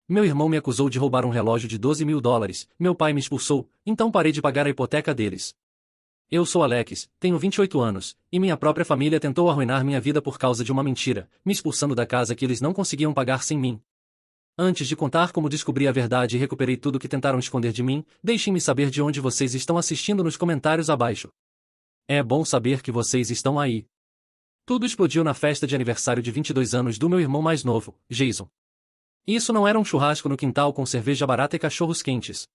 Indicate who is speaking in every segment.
Speaker 1: Meu irmão me acusou de roubar um relógio de $12.000, meu pai me expulsou, então parei de pagar a hipoteca deles. Eu sou Alex, tenho 28 anos, e minha própria família tentou arruinar minha vida por causa de uma mentira, me expulsando da casa que eles não conseguiam pagar sem mim. Antes de contar como descobri a verdade e recuperei tudo que tentaram esconder de mim, deixem-me saber de onde vocês estão assistindo nos comentários abaixo. É bom saber que vocês estão aí. Tudo explodiu na festa de aniversário de 22 anos do meu irmão mais novo, Jason. Isso não era um churrasco no quintal com cerveja barata e cachorros quentes.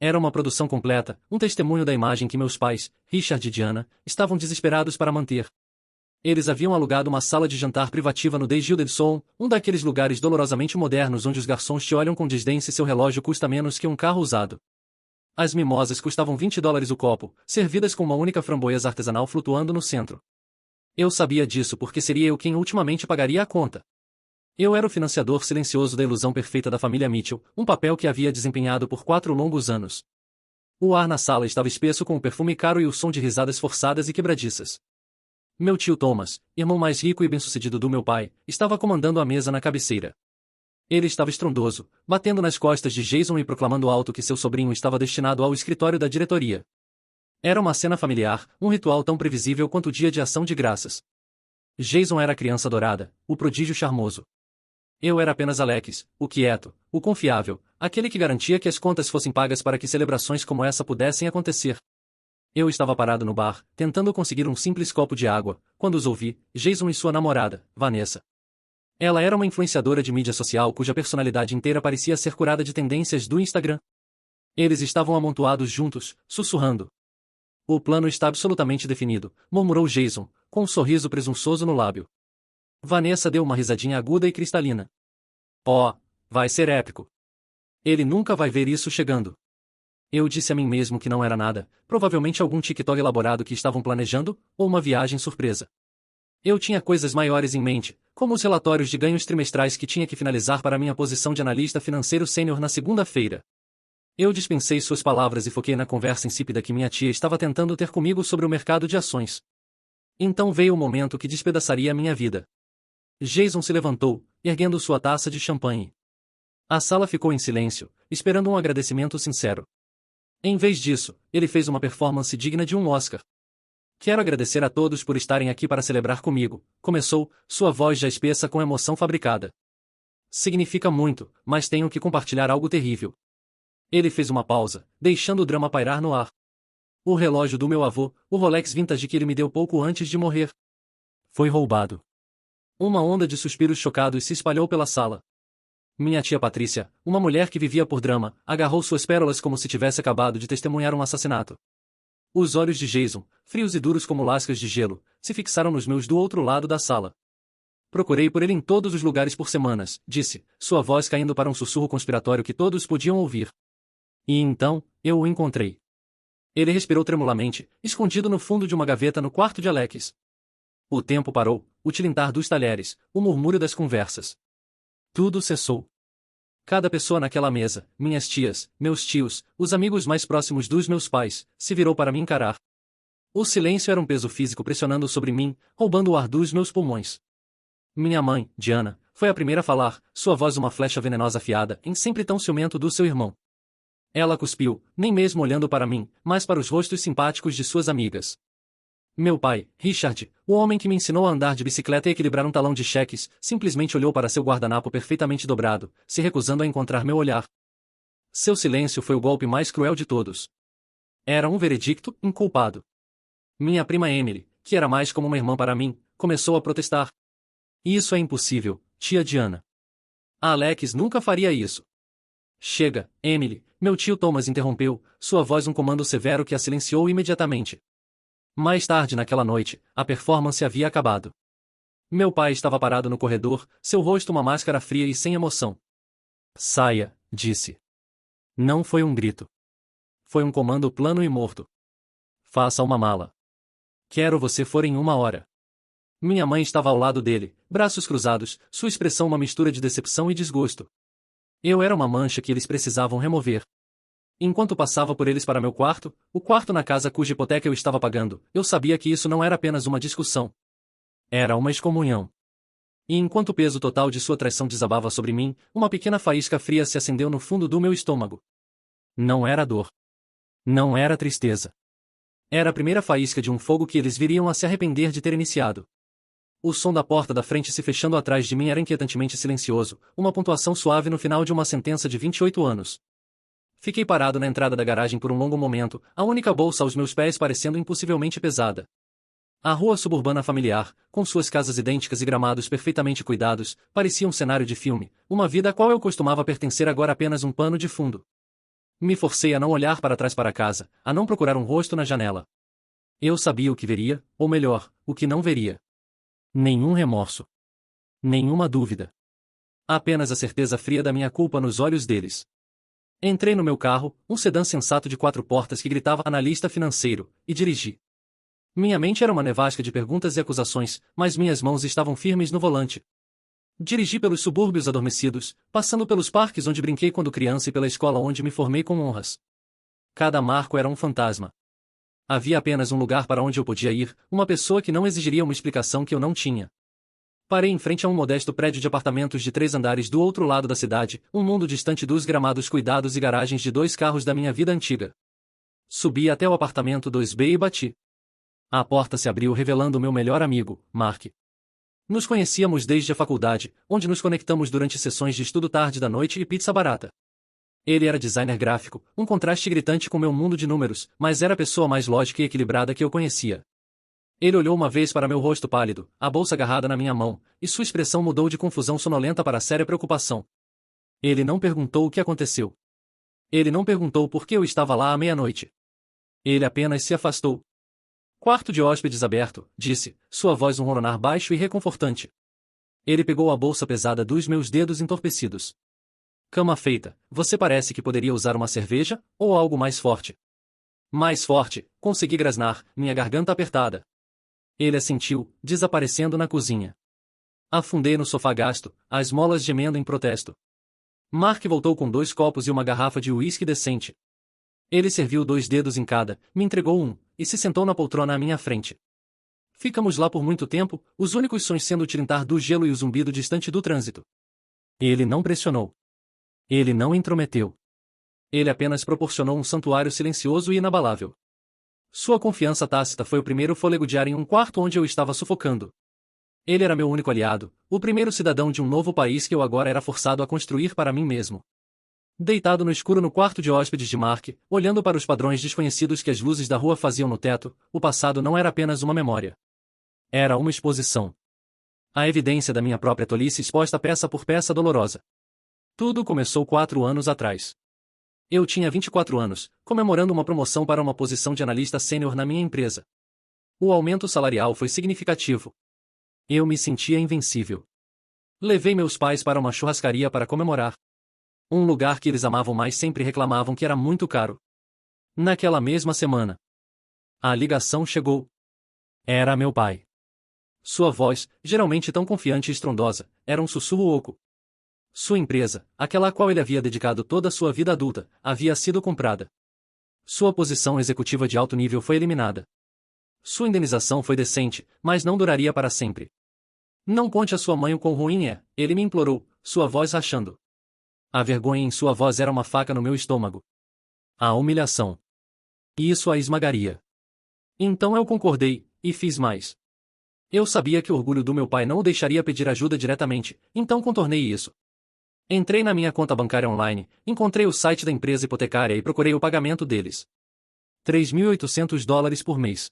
Speaker 1: Era uma produção completa, um testemunho da imagem que meus pais, Richard e Diana, estavam desesperados para manter. Eles haviam alugado uma sala de jantar privativa no The Gilded Swan, um daqueles lugares dolorosamente modernos onde os garçons te olham com desdém se seu relógio custa menos que um carro usado. As mimosas custavam $20 o copo, servidas com uma única framboesa artesanal flutuando no centro. Eu sabia disso porque seria eu quem ultimamente pagaria a conta. Eu era o financiador silencioso da ilusão perfeita da família Mitchell, um papel que havia desempenhado por 4 longos anos. O ar na sala estava espesso com o perfume caro e o som de risadas forçadas e quebradiças. Meu tio Thomas, irmão mais rico e bem-sucedido do meu pai, estava comandando a mesa na cabeceira. Ele estava estrondoso, batendo nas costas de Jason e proclamando alto que seu sobrinho estava destinado ao escritório da diretoria. Era uma cena familiar, um ritual tão previsível quanto o dia de ação de graças. Jason era a criança dourada, o prodígio charmoso. Eu era apenas Alex, o quieto, o confiável, aquele que garantia que as contas fossem pagas para que celebrações como essa pudessem acontecer. Eu estava parado no bar, tentando conseguir um simples copo de água, quando os ouvi, Jason e sua namorada, Vanessa. Ela era uma influenciadora de mídia social cuja personalidade inteira parecia ser curada de tendências do Instagram. Eles estavam amontoados juntos, sussurrando. O plano está absolutamente definido, murmurou Jason, com um sorriso presunçoso no lábio. Vanessa deu uma risadinha aguda e cristalina. Oh, vai ser épico. Ele nunca vai ver isso chegando. Eu disse a mim mesmo que não era nada, provavelmente algum TikTok elaborado que estavam planejando, ou uma viagem surpresa. Eu tinha coisas maiores em mente, como os relatórios de ganhos trimestrais que tinha que finalizar para minha posição de analista financeiro sênior na segunda-feira. Eu dispensei suas palavras e foquei na conversa insípida que minha tia estava tentando ter comigo sobre o mercado de ações. Então veio o momento que despedaçaria a minha vida. Jason se levantou, erguendo sua taça de champanhe. A sala ficou em silêncio, esperando um agradecimento sincero. Em vez disso, ele fez uma performance digna de um Oscar. Quero agradecer a todos por estarem aqui para celebrar comigo, começou, sua voz já espessa com emoção fabricada. Significa muito, mas tenho que compartilhar algo terrível. Ele fez uma pausa, deixando o drama pairar no ar. O relógio do meu avô, o Rolex Vintage que ele me deu pouco antes de morrer, foi roubado. Uma onda de suspiros chocados se espalhou pela sala. Minha tia Patrícia, uma mulher que vivia por drama, agarrou suas pérolas como se tivesse acabado de testemunhar um assassinato. Os olhos de Jason, frios e duros como lascas de gelo, se fixaram nos meus do outro lado da sala. Procurei por ele em todos os lugares por semanas, disse, sua voz caindo para um sussurro conspiratório que todos podiam ouvir. E então, eu o encontrei. Ele respirou tremulamente, escondido no fundo de uma gaveta no quarto de Alex. O tempo parou, o tilintar dos talheres, o murmúrio das conversas. Tudo cessou. Cada pessoa naquela mesa, minhas tias, meus tios, os amigos mais próximos dos meus pais, se virou para me encarar. O silêncio era um peso físico pressionando sobre mim, roubando o ar dos meus pulmões. Minha mãe, Diana, foi a primeira a falar, sua voz uma flecha venenosa afiada, em sempre tão ciumento do seu irmão. Ela cuspiu, nem mesmo olhando para mim, mas para os rostos simpáticos de suas amigas. Meu pai, Richard, o homem que me ensinou a andar de bicicleta e equilibrar um talão de cheques, simplesmente olhou para seu guardanapo perfeitamente dobrado, se recusando a encontrar meu olhar. Seu silêncio foi o golpe mais cruel de todos. Era um veredicto inculpado. Minha prima Emily, que era mais como uma irmã para mim, começou a protestar. Isso é impossível, tia Diana. A Alex nunca faria isso. Chega, Emily, meu tio Thomas interrompeu, sua voz um comando severo que a silenciou imediatamente. Mais tarde naquela noite, a performance havia acabado. Meu pai estava parado no corredor, seu rosto uma máscara fria e sem emoção. Saia, disse. Não foi um grito. Foi um comando plano e morto. Faça uma mala. Quero você for em 1 hora. Minha mãe estava ao lado dele, braços cruzados, sua expressão uma mistura de decepção e desgosto. Eu era uma mancha que eles precisavam remover. Enquanto passava por eles para meu quarto, o quarto na casa cuja hipoteca eu estava pagando, eu sabia que isso não era apenas uma discussão. Era uma excomunhão. E enquanto o peso total de sua traição desabava sobre mim, uma pequena faísca fria se acendeu no fundo do meu estômago. Não era dor. Não era tristeza. Era a primeira faísca de um fogo que eles viriam a se arrepender de ter iniciado. O som da porta da frente se fechando atrás de mim era inquietantemente silencioso, uma pontuação suave no final de uma sentença de 28 anos. Fiquei parado na entrada da garagem por um longo momento, a única bolsa aos meus pés parecendo impossivelmente pesada. A rua suburbana familiar, com suas casas idênticas e gramados perfeitamente cuidados, parecia um cenário de filme, uma vida a qual eu costumava pertencer agora apenas um pano de fundo. Me forcei a não olhar para trás para casa, a não procurar um rosto na janela. Eu sabia o que veria, ou melhor, o que não veria. Nenhum remorso. Nenhuma dúvida. Apenas a certeza fria da minha culpa nos olhos deles. Entrei no meu carro, um sedã sensato de 4 portas que gritava analista financeiro, e dirigi. Minha mente era uma nevasca de perguntas e acusações, mas minhas mãos estavam firmes no volante. Dirigi pelos subúrbios adormecidos, passando pelos parques onde brinquei quando criança e pela escola onde me formei com honras. Cada marco era um fantasma. Havia apenas um lugar para onde eu podia ir, uma pessoa que não exigiria uma explicação que eu não tinha. Parei em frente a um modesto prédio de apartamentos de 3 andares do outro lado da cidade, um mundo distante dos gramados cuidados e garagens de 2 carros da minha vida antiga. Subi até o apartamento 2B e bati. A porta se abriu revelando o meu melhor amigo, Mark. Nos conhecíamos desde a faculdade, onde nos conectamos durante sessões de estudo tarde da noite e pizza barata. Ele era designer gráfico, um contraste gritante com meu mundo de números, mas era a pessoa mais lógica e equilibrada que eu conhecia. Ele olhou uma vez para meu rosto pálido, a bolsa agarrada na minha mão, e sua expressão mudou de confusão sonolenta para séria preocupação. Ele não perguntou o que aconteceu. Ele não perguntou por que eu estava lá à meia-noite. Ele apenas se afastou. Quarto de hóspedes aberto, disse, sua voz um ronronar baixo e reconfortante. Ele pegou a bolsa pesada dos meus dedos entorpecidos. Cama feita, você parece que poderia usar uma cerveja, ou algo mais forte. Mais forte, consegui grasnar, minha garganta apertada. Ele assentiu, desaparecendo na cozinha. Afundei no sofá gasto, as molas gemendo em protesto. Mark voltou com 2 copos e uma garrafa de uísque decente. Ele serviu 2 dedos em cada, me entregou um, e se sentou na poltrona à minha frente. Ficamos lá por muito tempo, os únicos sons sendo o tilintar do gelo e o zumbido distante do trânsito. Ele não pressionou. Ele não intrometeu. Ele apenas proporcionou um santuário silencioso e inabalável. Sua confiança tácita foi o primeiro fôlego de ar em um quarto onde eu estava sufocando. Ele era meu único aliado, o primeiro cidadão de um novo país que eu agora era forçado a construir para mim mesmo. Deitado no escuro no quarto de hóspedes de Mark, olhando para os padrões desconhecidos que as luzes da rua faziam no teto, o passado não era apenas uma memória. Era uma exposição. A evidência da minha própria tolice exposta peça por peça dolorosa. Tudo começou 4 anos atrás. Eu tinha 24 anos, comemorando uma promoção para uma posição de analista sênior na minha empresa. O aumento salarial foi significativo. Eu me sentia invencível. Levei meus pais para uma churrascaria para comemorar. Um lugar que eles amavam mas sempre reclamavam que era muito caro. Naquela mesma semana, a ligação chegou. Era meu pai. Sua voz, geralmente tão confiante e estrondosa, era um sussurro oco. Sua empresa, aquela a qual ele havia dedicado toda a sua vida adulta, havia sido comprada. Sua posição executiva de alto nível foi eliminada. Sua indenização foi decente, mas não duraria para sempre. Não conte a sua mãe o quão ruim é, ele me implorou, sua voz rachando. A vergonha em sua voz era uma faca no meu estômago. A humilhação. E isso a esmagaria. Então eu concordei, e fiz mais. Eu sabia que o orgulho do meu pai não o deixaria pedir ajuda diretamente, então contornei isso. Entrei na minha conta bancária online, encontrei o site da empresa hipotecária e procurei o pagamento deles. $3.800 por mês.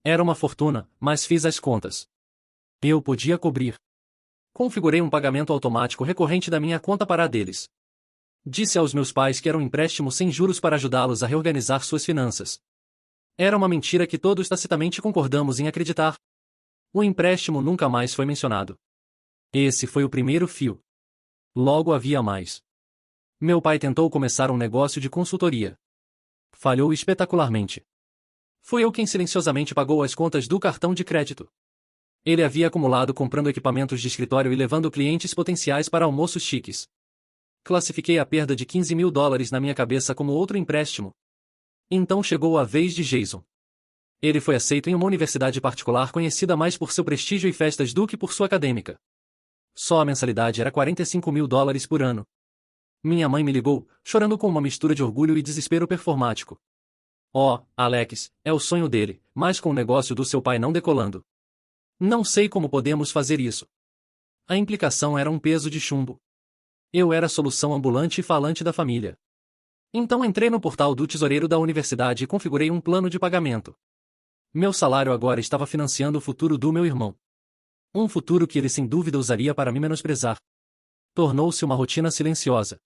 Speaker 1: Era uma fortuna, mas fiz as contas. Eu podia cobrir. Configurei um pagamento automático recorrente da minha conta para a deles. Disse aos meus pais que era um empréstimo sem juros para ajudá-los a reorganizar suas finanças. Era uma mentira que todos tacitamente concordamos em acreditar. O empréstimo nunca mais foi mencionado. Esse foi o primeiro fio. Logo havia mais. Meu pai tentou começar um negócio de consultoria. Falhou espetacularmente. Fui eu quem silenciosamente pagou as contas do cartão de crédito. Ele havia acumulado comprando equipamentos de escritório e levando clientes potenciais para almoços chiques. Classifiquei a perda de $15.000 na minha cabeça como outro empréstimo. Então chegou a vez de Jason. Ele foi aceito em uma universidade particular conhecida mais por seu prestígio e festas do que por sua acadêmica. Só a mensalidade era 45 mil dólares por ano. Minha mãe me ligou, chorando com uma mistura de orgulho e desespero performático. Oh, Alex, é o sonho dele, mas com o negócio do seu pai não decolando. Não sei como podemos fazer isso. A implicação era um peso de chumbo. Eu era a solução ambulante e falante da família. Então entrei no portal do tesoureiro da universidade e configurei um plano de pagamento. Meu salário agora estava financiando o futuro do meu irmão. Um futuro que ele sem dúvida usaria para me menosprezar. Tornou-se uma rotina silenciosa.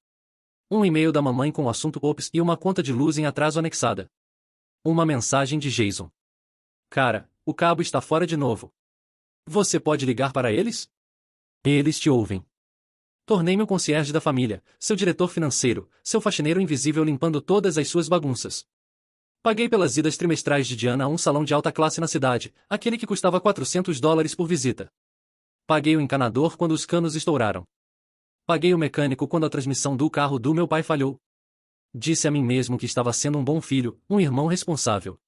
Speaker 1: Um e-mail da mamãe com o assunto Ops e uma conta de luz em atraso anexada. Uma mensagem de Jason. Cara, o cabo está fora de novo. Você pode ligar para eles? Eles te ouvem. Tornei-me o concierge da família, seu diretor financeiro, seu faxineiro invisível limpando todas as suas bagunças. Paguei pelas idas trimestrais de Diana a um salão de alta classe na cidade, aquele que custava 400 dólares por visita. Paguei o encanador quando os canos estouraram. Paguei o mecânico quando a transmissão do carro do meu pai falhou. Disse a mim mesmo que estava sendo um bom filho, um irmão responsável.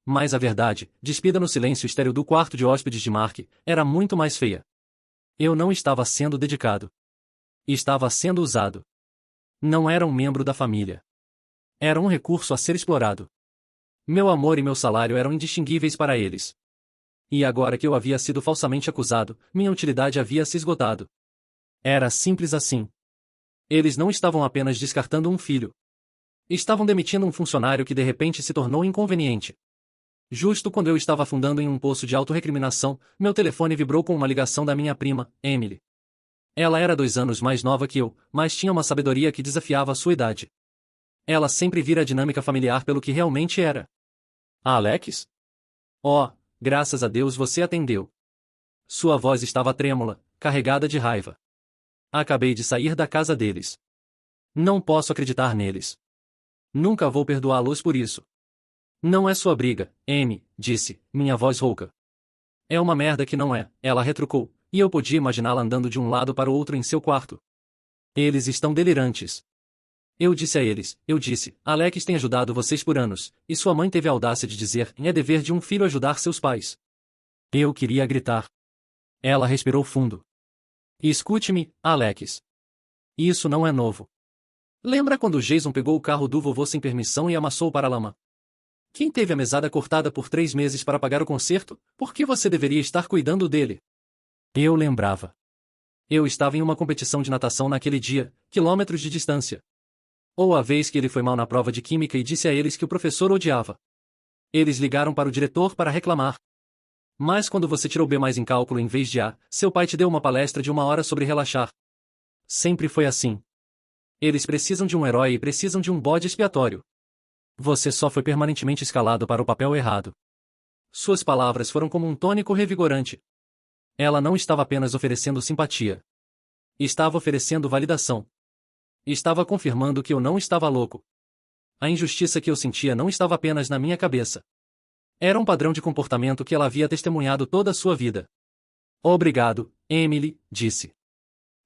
Speaker 1: Mas a verdade, despida no silêncio estéril do quarto de hóspedes de Mark, era muito mais feia. Eu não estava sendo dedicado. Estava sendo usado. Não era um membro da família. Era um recurso a ser explorado. Meu amor e meu salário eram indistinguíveis para eles. E agora que eu havia sido falsamente acusado, minha utilidade havia se esgotado. Era simples assim. Eles não estavam apenas descartando um filho. Estavam demitindo um funcionário que de repente se tornou inconveniente. Justo quando eu estava afundando em um poço de autorrecriminação, meu telefone vibrou com uma ligação da minha prima, Emily. Ela era 2 anos mais nova que eu, mas tinha uma sabedoria que desafiava a sua idade. Ela sempre vira a dinâmica familiar pelo que realmente era. Alex? Oh, graças a Deus você atendeu. Sua voz estava trêmula, carregada de raiva. Acabei de sair da casa deles. Não posso acreditar neles. Nunca vou perdoá-los por isso. Não é sua briga, Amy, disse, minha voz rouca. É uma merda que não é, ela retrucou, e eu podia imaginá-la andando de um lado para o outro em seu quarto. Eles estão delirantes. Eu disse a eles, Alex tem ajudado vocês por anos, e sua mãe teve a audácia de dizer, é dever de um filho ajudar seus pais. Eu queria gritar. Ela respirou fundo. Escute-me, Alex. Isso não é novo. Lembra quando Jason pegou o carro do vovô sem permissão e amassou para a lama? Quem teve a mesada cortada por 3 meses para pagar o conserto, por que você deveria estar cuidando dele? Eu lembrava. Eu estava em uma competição de natação naquele dia, quilômetros de distância. Ou a vez que ele foi mal na prova de química e disse a eles que o professor odiava. Eles ligaram para o diretor para reclamar. Mas quando você tirou B mais em cálculo em vez de A, seu pai te deu uma palestra de 1 hora sobre relaxar. Sempre foi assim. Eles precisam de um herói e precisam de um bode expiatório. Você só foi permanentemente escalado para o papel errado. Suas palavras foram como um tônico revigorante. Ela não estava apenas oferecendo simpatia. Estava oferecendo validação. Estava confirmando que eu não estava louco. A injustiça que eu sentia não estava apenas na minha cabeça. Era um padrão de comportamento que ela havia testemunhado toda a sua vida. Obrigado, Emily, disse.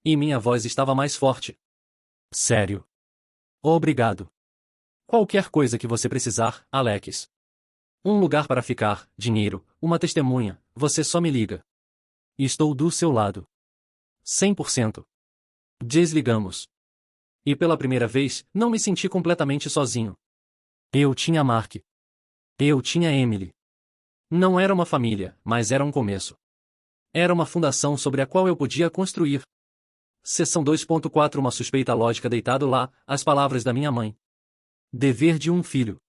Speaker 1: E minha voz estava mais forte. Sério. Obrigado. Qualquer coisa que você precisar, Alex. Um lugar para ficar, dinheiro, uma testemunha, você só me liga. Estou do seu lado. 100%. Desligamos. E pela primeira vez, não me senti completamente sozinho. Eu tinha Mark. Eu tinha Emily. Não era uma família, mas era um começo. Era uma fundação sobre a qual eu podia construir. Seção 2.4 Uma suspeita lógica deitado lá, as palavras da minha mãe. Dever de um filho.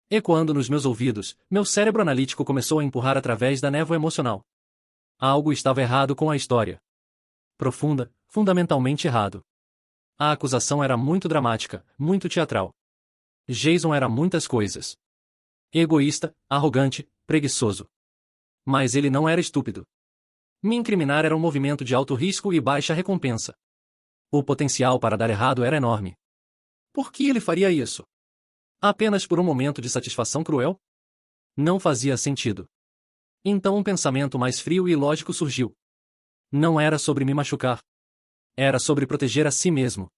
Speaker 1: Ecoando nos meus ouvidos, meu cérebro analítico começou a empurrar através da névoa emocional. Algo estava errado com a história. Profunda, fundamentalmente errado. A acusação era muito dramática, muito teatral. Jason era muitas coisas. Egoísta, arrogante, preguiçoso. Mas ele não era estúpido. Me incriminar era um movimento de alto risco e baixa recompensa. O potencial para dar errado era enorme. Por que ele faria isso? Apenas por um momento de satisfação cruel? Não fazia sentido. Então um pensamento mais frio e lógico surgiu. Não era sobre me machucar. Era sobre proteger a si mesmo.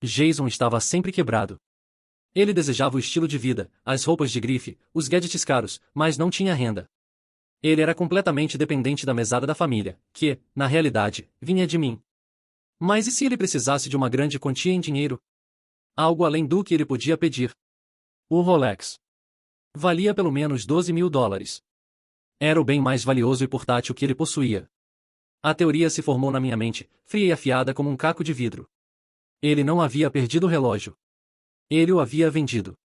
Speaker 1: Jason estava sempre quebrado. Ele desejava o estilo de vida, as roupas de grife, os gadgets caros, mas não tinha renda. Ele era completamente dependente da mesada da família, que, na realidade, vinha de mim. Mas e se ele precisasse de uma grande quantia em dinheiro? Algo além do que ele podia pedir. O Rolex valia pelo menos 12 mil dólares. Era o bem mais valioso e portátil que ele possuía. A teoria se formou na minha mente, fria e afiada como um caco de vidro. Ele não havia perdido o relógio. Ele o havia vendido.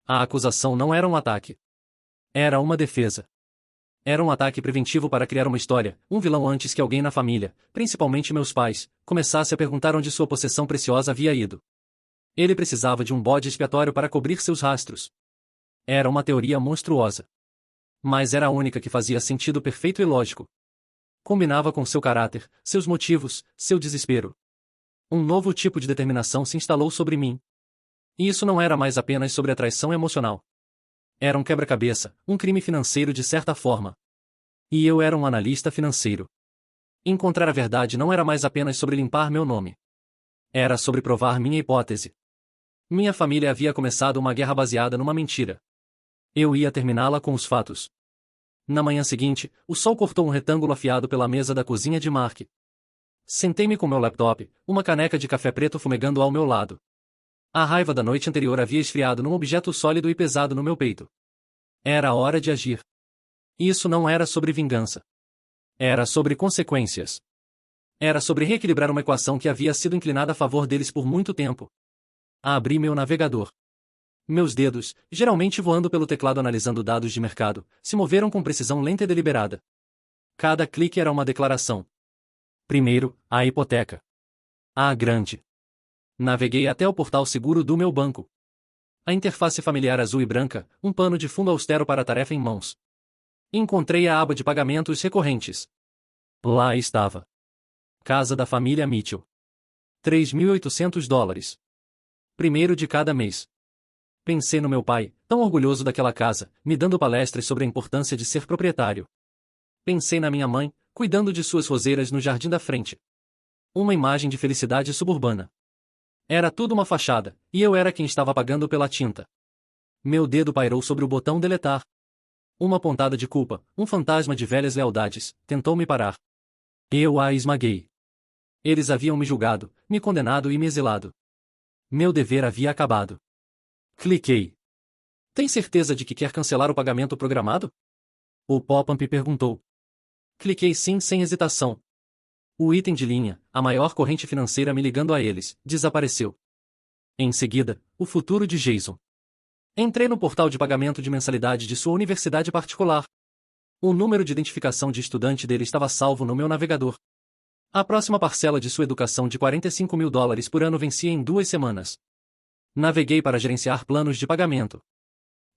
Speaker 1: A acusação não era um ataque. Era uma defesa. Era um ataque preventivo para criar uma história, um vilão antes que alguém na família, principalmente meus pais, começasse a perguntar onde sua possessão preciosa havia ido. Ele precisava de um bode expiatório para cobrir seus rastros. Era uma teoria monstruosa. Mas era a única que fazia sentido perfeito e lógico. Combinava com seu caráter, seus motivos, seu desespero. Um novo tipo de determinação se instalou sobre mim. E isso não era mais apenas sobre a traição emocional. Era um quebra-cabeça, um crime financeiro de certa forma. E eu era um analista financeiro. Encontrar a verdade não era mais apenas sobre limpar meu nome. Era sobre provar minha hipótese. Minha família havia começado uma guerra baseada numa mentira. Eu ia terminá-la com os fatos. Na manhã seguinte, o sol cortou um retângulo afiado pela mesa da cozinha de Mark. Sentei-me com meu laptop, uma caneca de café preto fumegando ao meu lado. A raiva da noite anterior havia esfriado num objeto sólido e pesado no meu peito. Era a hora de agir. Isso não era sobre vingança. Era sobre consequências. Era sobre reequilibrar uma equação que havia sido inclinada a favor deles por muito tempo. Abri meu navegador. Meus dedos, geralmente voando pelo teclado analisando dados de mercado, se moveram com precisão lenta e deliberada. Cada clique era uma declaração. Primeiro, a hipoteca. A grande. Naveguei até o portal seguro do meu banco. A interface familiar azul e branca, um pano de fundo austero para a tarefa em mãos. Encontrei a aba de pagamentos recorrentes. Lá estava. Casa da família Mitchell. 3.800 dólares. Primeiro de cada mês. Pensei no meu pai, tão orgulhoso daquela casa, me dando palestras sobre a importância de ser proprietário. Pensei na minha mãe, cuidando de suas roseiras no jardim da frente. Uma imagem de felicidade suburbana. Era tudo uma fachada, e eu era quem estava pagando pela tinta. Meu dedo pairou sobre o botão deletar. Uma pontada de culpa, um fantasma de velhas lealdades, tentou me parar. Eu a esmaguei. Eles haviam me julgado, me condenado e me exilado. Meu dever havia acabado. Cliquei. Tem certeza de que quer cancelar o pagamento programado? O pop-up perguntou. Cliquei sim sem hesitação. O item de linha, a maior corrente financeira me ligando a eles, desapareceu. Em seguida, o futuro de Jason. Entrei no portal de pagamento de mensalidade de sua universidade particular. O número de identificação de estudante dele estava salvo no meu navegador. A próxima parcela de sua educação de 45 mil dólares por ano vencia em 2 semanas. Naveguei para gerenciar planos de pagamento.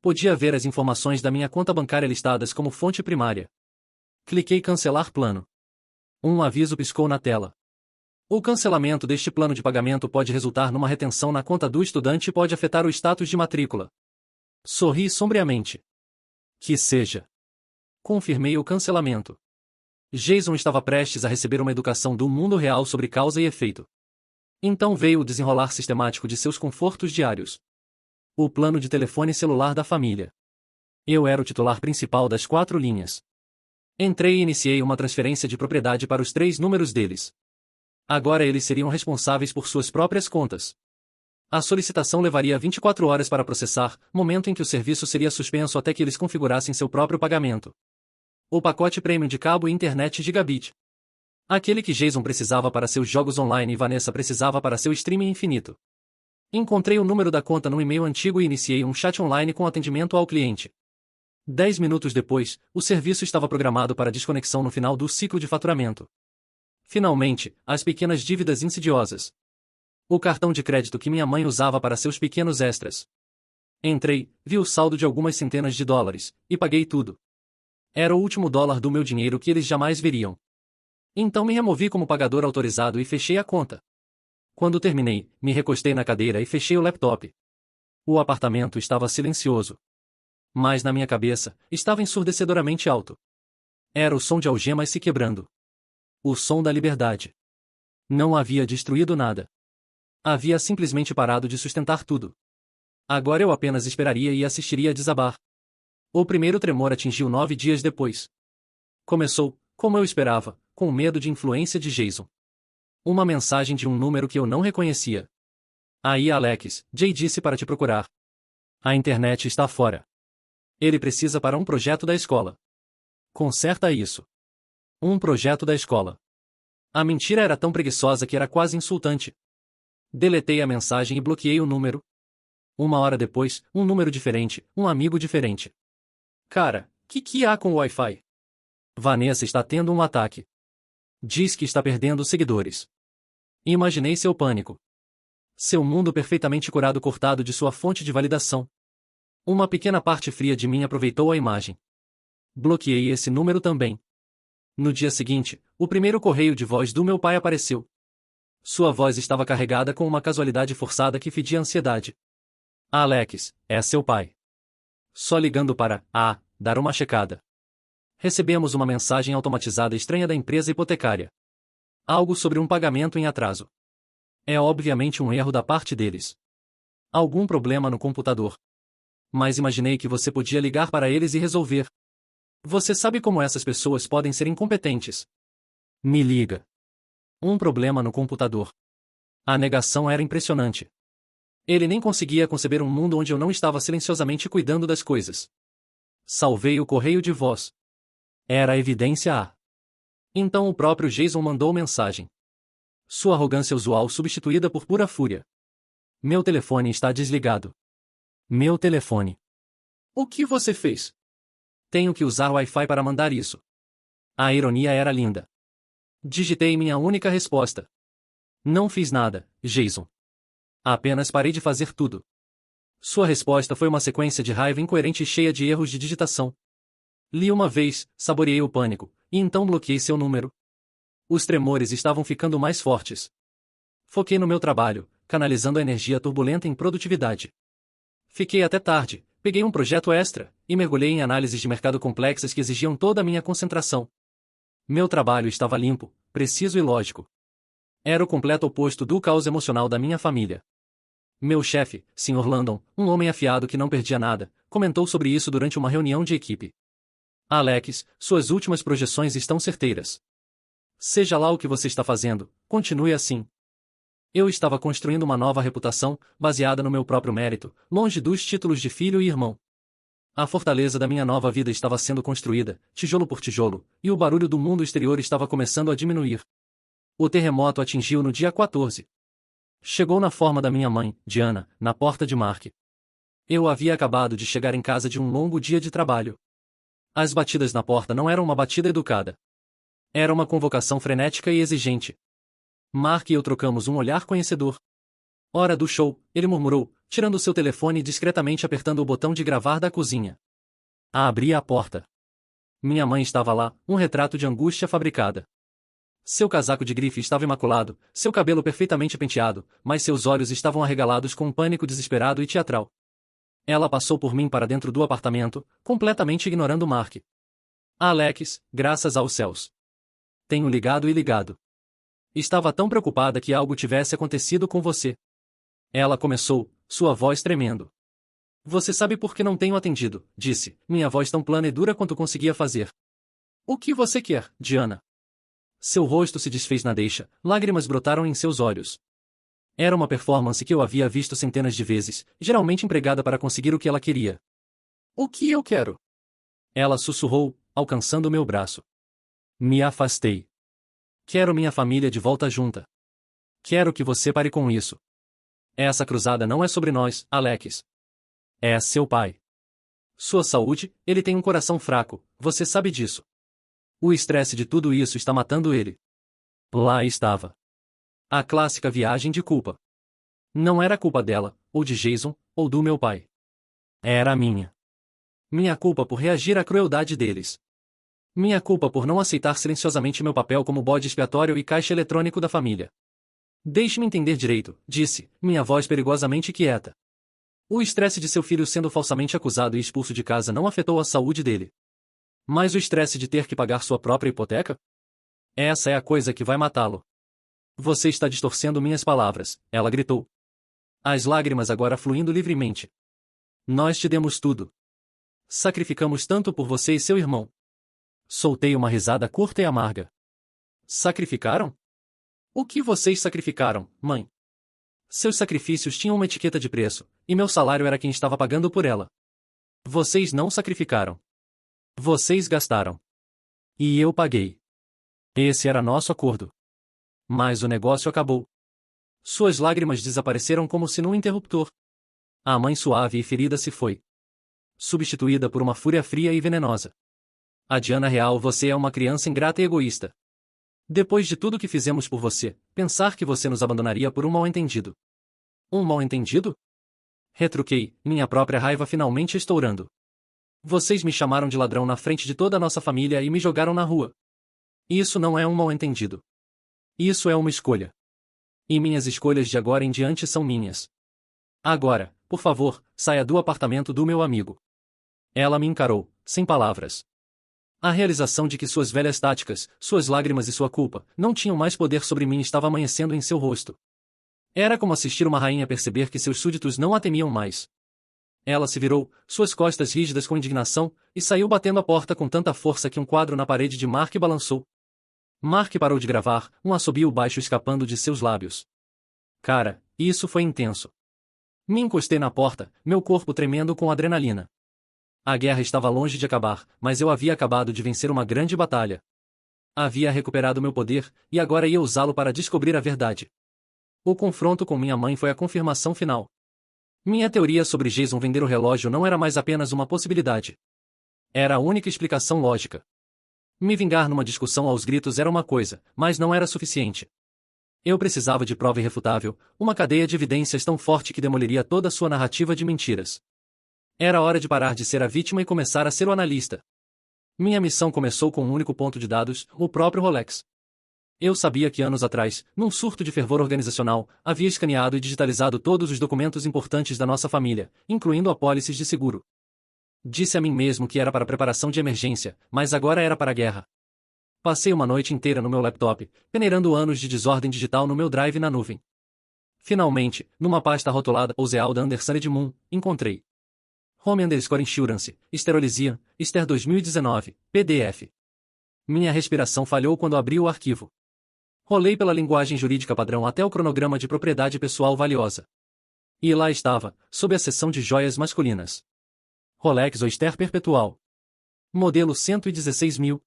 Speaker 1: Podia ver as informações da minha conta bancária listadas como fonte primária. Cliquei cancelar plano. Um aviso piscou na tela. O cancelamento deste plano de pagamento pode resultar numa retenção na conta do estudante e pode afetar o status de matrícula. Sorri sombriamente. Que seja. Confirmei o cancelamento. Jason estava prestes a receber uma educação do mundo real sobre causa e efeito. Então veio o desenrolar sistemático de seus confortos diários. O plano de telefone celular da família. Eu era o titular principal das 4 linhas. Entrei e iniciei uma transferência de propriedade para os 3 números deles. Agora eles seriam responsáveis por suas próprias contas. A solicitação levaria 24 horas para processar, momento em que o serviço seria suspenso até que eles configurassem seu próprio pagamento. O pacote premium de cabo e internet gigabit. Aquele que Jason precisava para seus jogos online e Vanessa precisava para seu streaming infinito. Encontrei o número da conta num e-mail antigo e iniciei um chat online com atendimento ao cliente. 10 minutos depois, o serviço estava programado para desconexão no final do ciclo de faturamento. Finalmente, as pequenas dívidas insidiosas. O cartão de crédito que minha mãe usava para seus pequenos extras. Entrei, vi o saldo de algumas centenas de dólares, e paguei tudo. Era o último dólar do meu dinheiro que eles jamais veriam. Então me removi como pagador autorizado e fechei a conta. Quando terminei, me recostei na cadeira e fechei o laptop. O apartamento estava silencioso. Mas na minha cabeça, estava ensurdecedoramente alto. Era o som de algemas se quebrando. O som da liberdade. Não havia destruído nada. Havia simplesmente parado de sustentar tudo. Agora eu apenas esperaria e assistiria a desabar. O primeiro tremor atingiu 9 dias depois. Começou, como eu esperava, com medo de influência de Jason. Uma mensagem de um número que eu não reconhecia. Aí Alex, Jay disse para te procurar. A internet está fora. Ele precisa para um projeto da escola. Conserta isso. Um projeto da escola. A mentira era tão preguiçosa que era quase insultante. Deletei a mensagem e bloqueei o número. Uma hora depois, um número diferente, um amigo diferente. Cara, que há com o Wi-Fi? Vanessa está tendo um ataque. Diz que está perdendo seguidores. Imaginei seu pânico. Seu mundo perfeitamente curado cortado de sua fonte de validação. Uma pequena parte fria de mim aproveitou a imagem. Bloqueei esse número também. No dia seguinte, o primeiro correio de voz do meu pai apareceu. Sua voz estava carregada com uma casualidade forçada que fedia ansiedade. Alex, é seu pai. Só ligando para, dar uma checada. Recebemos uma mensagem automatizada estranha da empresa hipotecária. Algo sobre um pagamento em atraso. É obviamente um erro da parte deles. Algum problema no computador. Mas imaginei que você podia ligar para eles e resolver. Você sabe como essas pessoas podem ser incompetentes. Me liga. Um problema no computador. A negação era impressionante. Ele nem conseguia conceber um mundo onde eu não estava silenciosamente cuidando das coisas. Salvei o correio de voz. Era evidência A. Então o próprio Jason mandou mensagem. Sua arrogância usual substituída por pura fúria. Meu telefone está desligado. Meu telefone. O que você fez? Tenho que usar o Wi-Fi para mandar isso. A ironia era linda. Digitei minha única resposta. Não fiz nada, Jason. Apenas parei de fazer tudo. Sua resposta foi uma sequência de raiva incoerente e cheia de erros de digitação. Li uma vez, saboreei o pânico, e então bloqueei seu número. Os tremores estavam ficando mais fortes. Foquei no meu trabalho, canalizando a energia turbulenta em produtividade. Fiquei até tarde, peguei um projeto extra, e mergulhei em análises de mercado complexas que exigiam toda a minha concentração. Meu trabalho estava limpo, preciso e lógico. Era o completo oposto do caos emocional da minha família. Meu chefe, Sr. Landon, um homem afiado que não perdia nada, comentou sobre isso durante uma reunião de equipe. Alex, suas últimas projeções estão certeiras. Seja lá o que você está fazendo, continue assim. Eu estava construindo uma nova reputação, baseada no meu próprio mérito, longe dos títulos de filho e irmão. A fortaleza da minha nova vida estava sendo construída, tijolo por tijolo, e o barulho do mundo exterior estava começando a diminuir. O terremoto atingiu no dia 14. Chegou na forma da minha mãe, Diana, na porta de Mark. Eu havia acabado de chegar em casa de um longo dia de trabalho. As batidas na porta não eram uma batida educada. Era uma convocação frenética e exigente. Mark e eu trocamos um olhar conhecedor. Hora do show, ele murmurou, tirando seu telefone e discretamente apertando o botão de gravar da cozinha. Abri a porta. Minha mãe estava lá, um retrato de angústia fabricada. Seu casaco de grife estava imaculado, seu cabelo perfeitamente penteado, mas seus olhos estavam arregalados com um pânico desesperado e teatral. Ela passou por mim para dentro do apartamento, completamente ignorando Mark. Alex, graças aos céus. Tenho ligado e ligado. Estava tão preocupada que algo tivesse acontecido com você. Ela começou, sua voz tremendo. Você sabe por que não tenho atendido, disse, minha voz tão plana e dura quanto conseguia fazer. O que você quer, Diana? Seu rosto se desfez na deixa, lágrimas brotaram em seus olhos. Era uma performance que eu havia visto centenas de vezes, geralmente empregada para conseguir o que ela queria. O que eu quero? Ela sussurrou, alcançando meu braço. Me afastei. Quero minha família de volta junta. Quero que você pare com isso. Essa cruzada não é sobre nós, Alex. É seu pai. Sua saúde, ele tem um coração fraco, você sabe disso. O estresse de tudo isso está matando ele. Lá estava. A clássica viagem de culpa. Não era culpa dela, ou de Jason, ou do meu pai. Era minha. Minha culpa por reagir à crueldade deles. Minha culpa por não aceitar silenciosamente meu papel como bode expiatório e caixa eletrônico da família. Deixe-me entender direito, disse, minha voz perigosamente quieta. O estresse de seu filho sendo falsamente acusado e expulso de casa não afetou a saúde dele. Mas o estresse de ter que pagar sua própria hipoteca? Essa é a coisa que vai matá-lo. Você está distorcendo minhas palavras, ela gritou. As lágrimas agora fluindo livremente. Nós te demos tudo. Sacrificamos tanto por você e seu irmão. Soltei uma risada curta e amarga. Sacrificaram? O que vocês sacrificaram, mãe? Seus sacrifícios tinham uma etiqueta de preço, e meu salário era quem estava pagando por ela. Vocês não sacrificaram. Vocês gastaram. E eu paguei. Esse era nosso acordo. Mas o negócio acabou. Suas lágrimas desapareceram como se num interruptor. A mãe suave e ferida se foi. Substituída por uma fúria fria e venenosa. A Diana real, você é uma criança ingrata e egoísta. Depois de tudo que fizemos por você, pensar que você nos abandonaria por um mal-entendido. Um mal-entendido? Retruquei, minha própria raiva finalmente estourando. Vocês me chamaram de ladrão na frente de toda a nossa família e me jogaram na rua. Isso não é um mal-entendido. Isso é uma escolha. E minhas escolhas de agora em diante são minhas. Agora, por favor, saia do apartamento do meu amigo. Ela me encarou, sem palavras. A realização de que suas velhas táticas, suas lágrimas e sua culpa, não tinham mais poder sobre mim estava amanhecendo em seu rosto. Era como assistir uma rainha perceber que seus súditos não a temiam mais. Ela se virou, suas costas rígidas com indignação, e saiu batendo a porta com tanta força que um quadro na parede de Mark balançou. Mark parou de gravar, um assobio baixo escapando de seus lábios. Cara, isso foi intenso. Me encostei na porta, meu corpo tremendo com adrenalina. A guerra estava longe de acabar, mas eu havia acabado de vencer uma grande batalha. Havia recuperado meu poder, e agora ia usá-lo para descobrir a verdade. O confronto com minha mãe foi a confirmação final. Minha teoria sobre Jason vender o relógio não era mais apenas uma possibilidade. Era a única explicação lógica. Me vingar numa discussão aos gritos era uma coisa, mas não era suficiente. Eu precisava de prova irrefutável, uma cadeia de evidências tão forte que demoliria toda a sua narrativa de mentiras. Era hora de parar de ser a vítima e começar a ser o analista. Minha missão começou com um único ponto de dados, o próprio Rolex. Eu sabia que anos atrás, num surto de fervor organizacional, havia escaneado e digitalizado todos os documentos importantes da nossa família, incluindo apólices de seguro. Disse a mim mesmo que era para preparação de emergência, mas agora era para a guerra. Passei uma noite inteira no meu laptop, peneirando anos de desordem digital no meu drive na nuvem. Finalmente, numa pasta rotulada Osealda Anderson Edmund, encontrei Home_Insurance, Sterolizia, Ster 2019, PDF. Minha respiração falhou quando abri o arquivo. Rolei pela linguagem jurídica padrão até o cronograma de propriedade pessoal valiosa. E lá estava, sob a seção de joias masculinas. Rolex Oyster Perpetual. Modelo 116.000.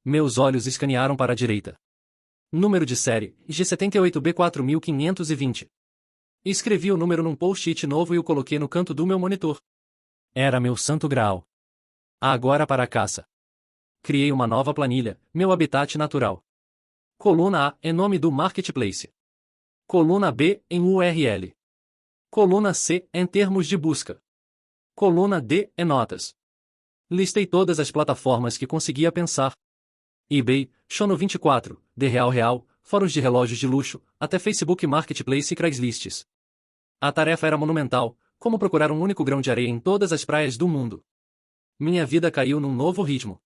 Speaker 1: Meus olhos escanearam para a direita. Número de série, G78B4520. Escrevi o número num post-it novo e o coloquei no canto do meu monitor. Era meu santo graal. Agora para a caça. Criei uma nova planilha, meu habitat natural. Coluna A é nome do marketplace. Coluna B em URL. Coluna C em termos de busca. Coluna D é notas. Listei todas as plataformas que conseguia pensar. eBay, Shono24, The Real Real, fóruns de relógios de luxo, até Facebook Marketplace e Craigslist. A tarefa era monumental, como procurar um único grão de areia em todas as praias do mundo. Minha vida caiu num novo ritmo.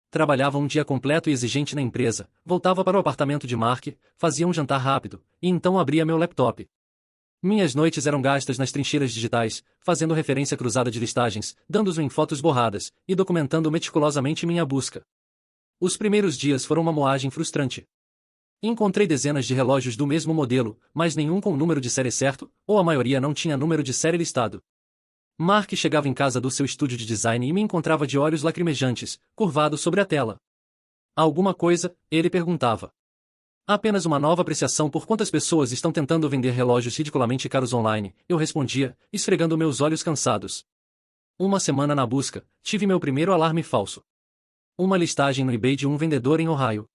Speaker 1: Trabalhava um dia completo e exigente na empresa, voltava para o apartamento de Mark, fazia um jantar rápido, e então abria meu laptop. Minhas noites eram gastas nas trincheiras digitais, fazendo referência cruzada de listagens, dando zoom em fotos borradas, e documentando meticulosamente minha busca. Os primeiros dias foram uma moagem frustrante. Encontrei dezenas de relógios do mesmo modelo, mas nenhum com o número de série certo, ou a maioria não tinha número de série listado. Mark chegava em casa do seu estúdio de design e me encontrava de olhos lacrimejantes, curvado sobre a tela. Alguma coisa, ele perguntava. Apenas uma nova apreciação por quantas pessoas estão tentando vender relógios ridiculamente caros online, eu respondia, esfregando meus olhos cansados. Uma semana na busca, tive meu primeiro alarme falso. Uma listagem no eBay de um vendedor em Ohio.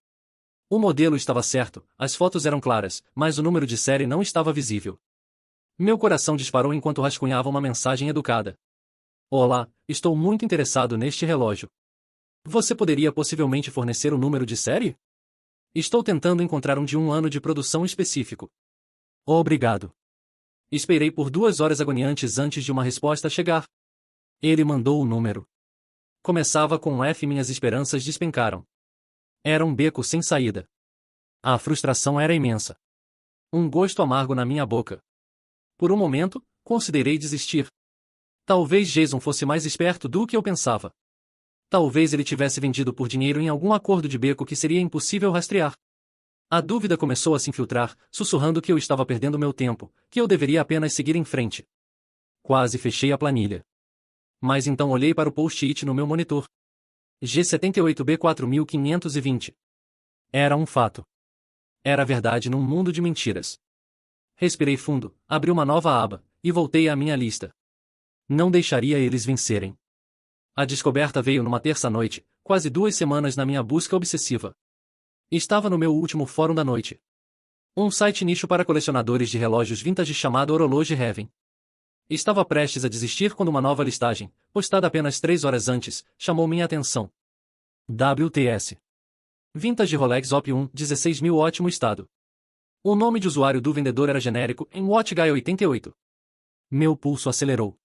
Speaker 1: O modelo estava certo, as fotos eram claras, mas o número de série não estava visível. Meu coração disparou enquanto rascunhava uma mensagem educada. Olá, estou muito interessado neste relógio. Você poderia possivelmente fornecer o número de série? Estou tentando encontrar um de um ano de produção específico. Obrigado. Esperei por 2 horas agoniantes antes de uma resposta chegar. Ele mandou o número. Começava com um F e minhas esperanças despencaram. Era um beco sem saída. A frustração era imensa. Um gosto amargo na minha boca. Por um momento, considerei desistir. Talvez Jason fosse mais esperto do que eu pensava. Talvez ele tivesse vendido por dinheiro em algum acordo de beco que seria impossível rastrear. A dúvida começou a se infiltrar, sussurrando que eu estava perdendo meu tempo, que eu deveria apenas seguir em frente. Quase fechei a planilha. Mas então olhei para o post-it no meu monitor. G78B4520. Era um fato. Era verdade num mundo de mentiras. Respirei fundo, abri uma nova aba, e voltei à minha lista. Não deixaria eles vencerem. A descoberta veio numa terça-noite, quase 2 semanas na minha busca obsessiva. Estava no meu último fórum da noite. Um site nicho para colecionadores de relógios vintage chamado Horologe Heaven. Estava prestes a desistir quando uma nova listagem, postada apenas 3 horas antes, chamou minha atenção. WTS. Vintage Rolex Op 1, 16.000 ótimo estado. O nome de usuário do vendedor era genérico, em WatchGuy 88. Meu pulso acelerou.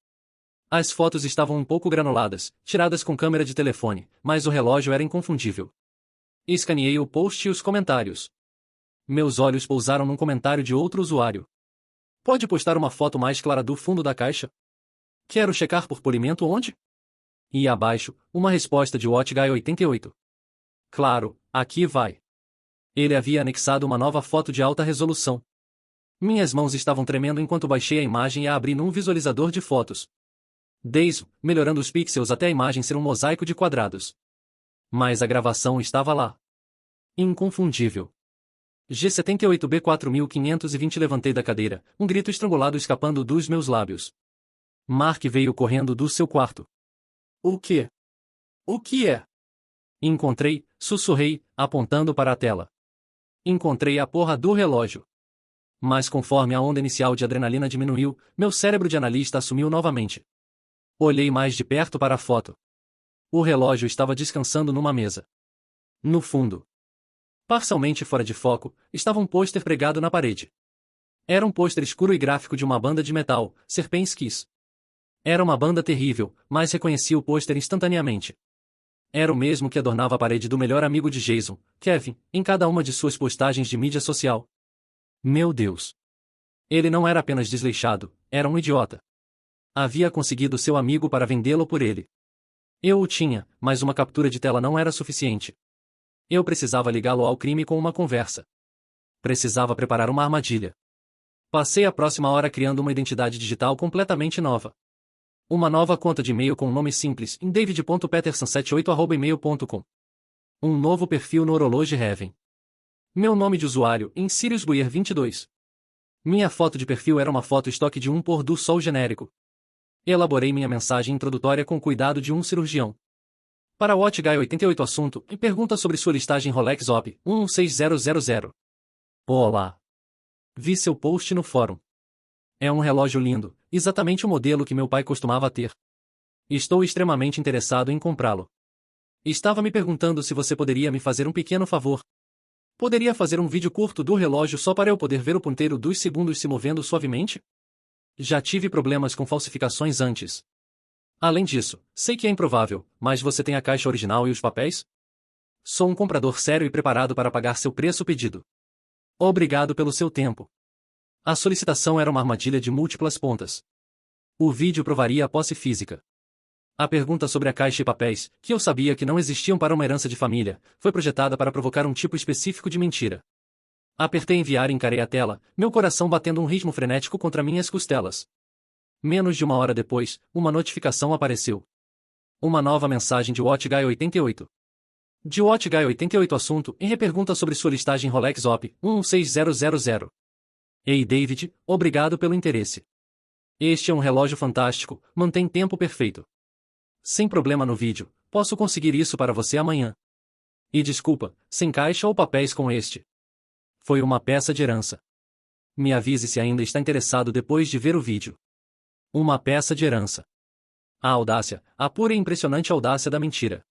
Speaker 1: As fotos estavam um pouco granuladas, tiradas com câmera de telefone, mas o relógio era inconfundível. Escaneei o post e os comentários. Meus olhos pousaram num comentário de outro usuário. Pode postar uma foto mais clara do fundo da caixa? Quero checar por polimento onde? E abaixo, uma resposta de WatchGuy 88. Claro, aqui vai. Ele havia anexado uma nova foto de alta resolução. Minhas mãos estavam tremendo enquanto baixei a imagem e a abri num visualizador de fotos. Desde, melhorando os pixels até a imagem ser um mosaico de quadrados. Mas a gravação estava lá. Inconfundível. G78B4520. Levantei da cadeira, um grito estrangulado escapando dos meus lábios. Mark veio correndo do seu quarto. O quê? O que é? Encontrei, sussurrei, apontando para a tela. Encontrei a porra do relógio. Mas conforme a onda inicial de adrenalina diminuiu, meu cérebro de analista assumiu novamente. Olhei mais de perto para a foto. O relógio estava descansando numa mesa. No fundo, parcialmente fora de foco, estava um pôster pregado na parede. Era um pôster escuro e gráfico de uma banda de metal, Serpens Kiss. Era uma banda terrível, mas reconheci o pôster instantaneamente. Era o mesmo que adornava a parede do melhor amigo de Jason, Kevin, em cada uma de suas postagens de mídia social. Meu Deus! Ele não era apenas desleixado, era um idiota. Havia conseguido seu amigo para vendê-lo por ele. Eu o tinha, mas uma captura de tela não era suficiente. Eu precisava ligá-lo ao crime com uma conversa. Precisava preparar uma armadilha. Passei a próxima hora criando uma identidade digital completamente nova. Uma nova conta de e-mail com um nome simples, em david.peterson78@email.com. Um novo perfil no Horologe Heaven. Meu nome de usuário, em Sirius Buyer 22. Minha foto de perfil era uma foto estoque de um pôr do sol genérico. Elaborei minha mensagem introdutória com cuidado de um cirurgião. Para WatchGuy 88 assunto, e pergunta sobre sua listagem Rolex Op 16000. Olá. Vi seu post no fórum. É um relógio lindo, exatamente o modelo que meu pai costumava ter. Estou extremamente interessado em comprá-lo. Estava me perguntando se você poderia me fazer um pequeno favor. Poderia fazer um vídeo curto do relógio só para eu poder ver o ponteiro dos segundos se movendo suavemente? Já tive problemas com falsificações antes. Além disso, sei que é improvável, mas você tem a caixa original e os papéis? Sou um comprador sério e preparado para pagar seu preço pedido. Obrigado pelo seu tempo. A solicitação era uma armadilha de múltiplas pontas. O vídeo provaria a posse física. A pergunta sobre a caixa e papéis, que eu sabia que não existiam para uma herança de família, foi projetada para provocar um tipo específico de mentira. Apertei enviar e encarei a tela, meu coração batendo um ritmo frenético contra minhas costelas. Menos de uma hora depois, uma notificação apareceu. Uma nova mensagem de WatchGuy 88. De WatchGuy 88 assunto, e repergunta sobre sua listagem Rolex Op 16000. Ei David, obrigado pelo interesse. Este é um relógio fantástico, mantém tempo perfeito. Sem problema no vídeo, posso conseguir isso para você amanhã. E desculpa, sem caixa ou papéis com este. Foi uma peça de herança. Me avise se ainda está interessado depois de ver o vídeo. Uma peça de herança. A audácia, a pura e impressionante audácia da mentira.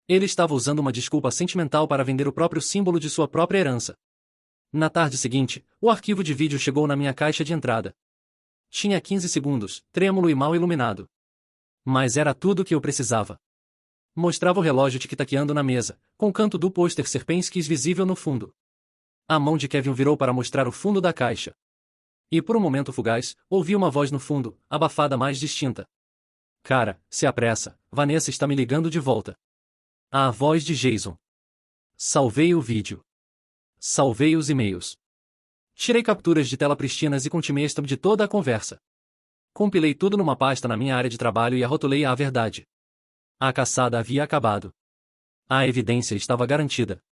Speaker 1: Ele estava usando uma desculpa sentimental para vender o próprio símbolo de sua própria herança. Na tarde seguinte, o arquivo de vídeo chegou na minha caixa de entrada. Tinha 15 segundos, trêmulo e mal iluminado. Mas era tudo o que eu precisava. Mostrava o relógio tic-taqueando na mesa, com o canto do pôster Serpens Kiss visível no fundo. A mão de Kevin virou para mostrar o fundo da caixa. E por um momento fugaz, ouvi uma voz no fundo, abafada mais distinta. Cara, se apressa, Vanessa está me ligando de volta. A voz de Jason. Salvei o vídeo. Salvei os e-mails. Tirei capturas de tela pristinas e continuei de toda a conversa. Compilei tudo numa pasta na minha área de trabalho e arrotulei a verdade. A caçada havia acabado. A evidência estava garantida.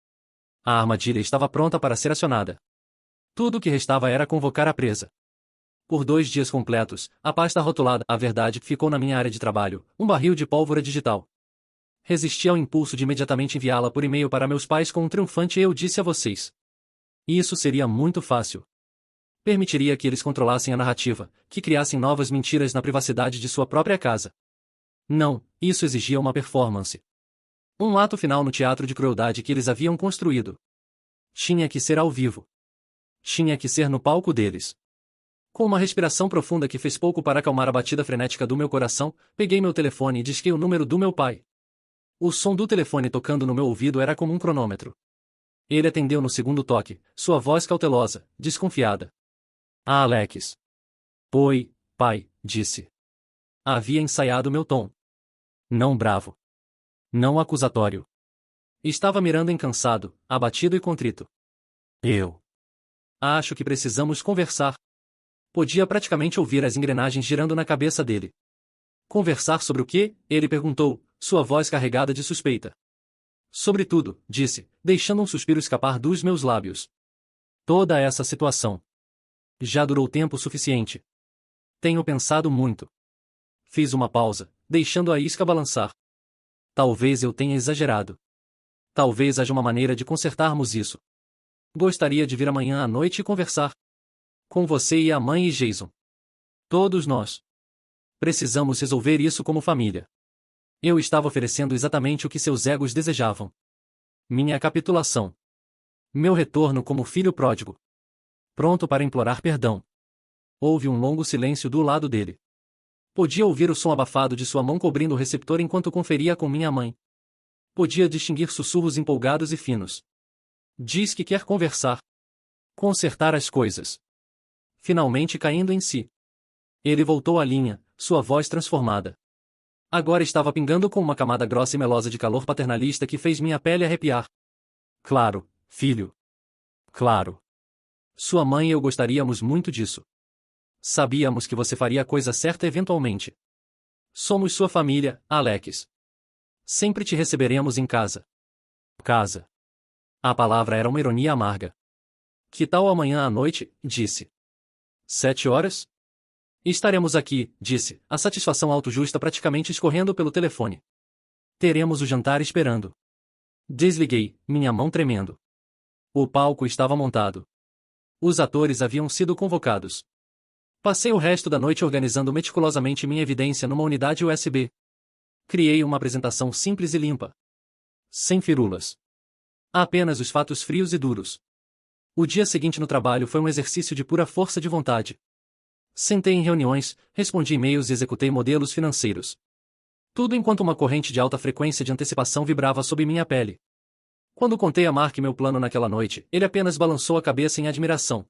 Speaker 1: A armadilha estava pronta para ser acionada. Tudo o que restava era convocar a presa. Por 2 dias completos, a pasta rotulada A Verdade ficou na minha área de trabalho, um barril de pólvora digital. Resisti ao impulso de imediatamente enviá-la por e-mail para meus pais com um triunfante "eu disse a vocês". Isso seria muito fácil. Permitiria que eles controlassem a narrativa, que criassem novas mentiras na privacidade de sua própria casa. Não, isso exigia uma performance. Um ato final no teatro de crueldade que eles haviam construído. Tinha que ser ao vivo. Tinha que ser no palco deles. Com uma respiração profunda que fez pouco para acalmar a batida frenética do meu coração, peguei meu telefone e disquei o número do meu pai. O som do telefone tocando no meu ouvido era como um cronômetro. Ele atendeu no segundo toque, sua voz cautelosa, desconfiada. Ah, Alex. Oi, pai, disse. Havia ensaiado meu tom. Não bravo. Não acusatório. Estava mirando cansado, abatido e contrito. Eu. Acho que precisamos conversar. Podia praticamente ouvir as engrenagens girando na cabeça dele. Conversar sobre o quê? Ele perguntou, sua voz carregada de suspeita. Sobre tudo, disse, deixando um suspiro escapar dos meus lábios. Toda essa situação. Já durou tempo suficiente. Tenho pensado muito. Fiz uma pausa, deixando a isca balançar. Talvez eu tenha exagerado. Talvez haja uma maneira de consertarmos isso. Gostaria de vir amanhã à noite e conversar. Com você e a mãe e Jason. Todos nós. Precisamos resolver isso como família. Eu estava oferecendo exatamente o que seus egos desejavam. Minha capitulação. Meu retorno como filho pródigo. Pronto para implorar perdão. Houve um longo silêncio do lado dele. Podia ouvir o som abafado de sua mão cobrindo o receptor enquanto conferia com minha mãe. Podia distinguir sussurros empolgados e finos. Diz que quer conversar. Consertar as coisas. Finalmente caindo em si. Ele voltou à linha, sua voz transformada. Agora estava pingando com uma camada grossa e melosa de calor paternalista que fez minha pele arrepiar. Claro, filho. Claro. Sua mãe e eu gostaríamos muito disso. Sabíamos que você faria a coisa certa eventualmente. Somos sua família, Alex. Sempre te receberemos em casa. Casa. A palavra era uma ironia amarga. Que tal amanhã à noite? Disse. 7 horas? Estaremos aqui, disse, a satisfação autojusta praticamente escorrendo pelo telefone. Teremos o jantar esperando. Desliguei, minha mão tremendo. O palco estava montado. Os atores haviam sido convocados. Passei o resto da noite organizando meticulosamente minha evidência numa unidade USB. Criei uma apresentação simples e limpa. Sem firulas. Apenas os fatos frios e duros. O dia seguinte no trabalho foi um exercício de pura força de vontade. Sentei em reuniões, respondi e-mails e executei modelos financeiros. Tudo enquanto uma corrente de alta frequência de antecipação vibrava sob minha pele. Quando contei a Mark meu plano naquela noite, ele apenas balançou a cabeça em admiração.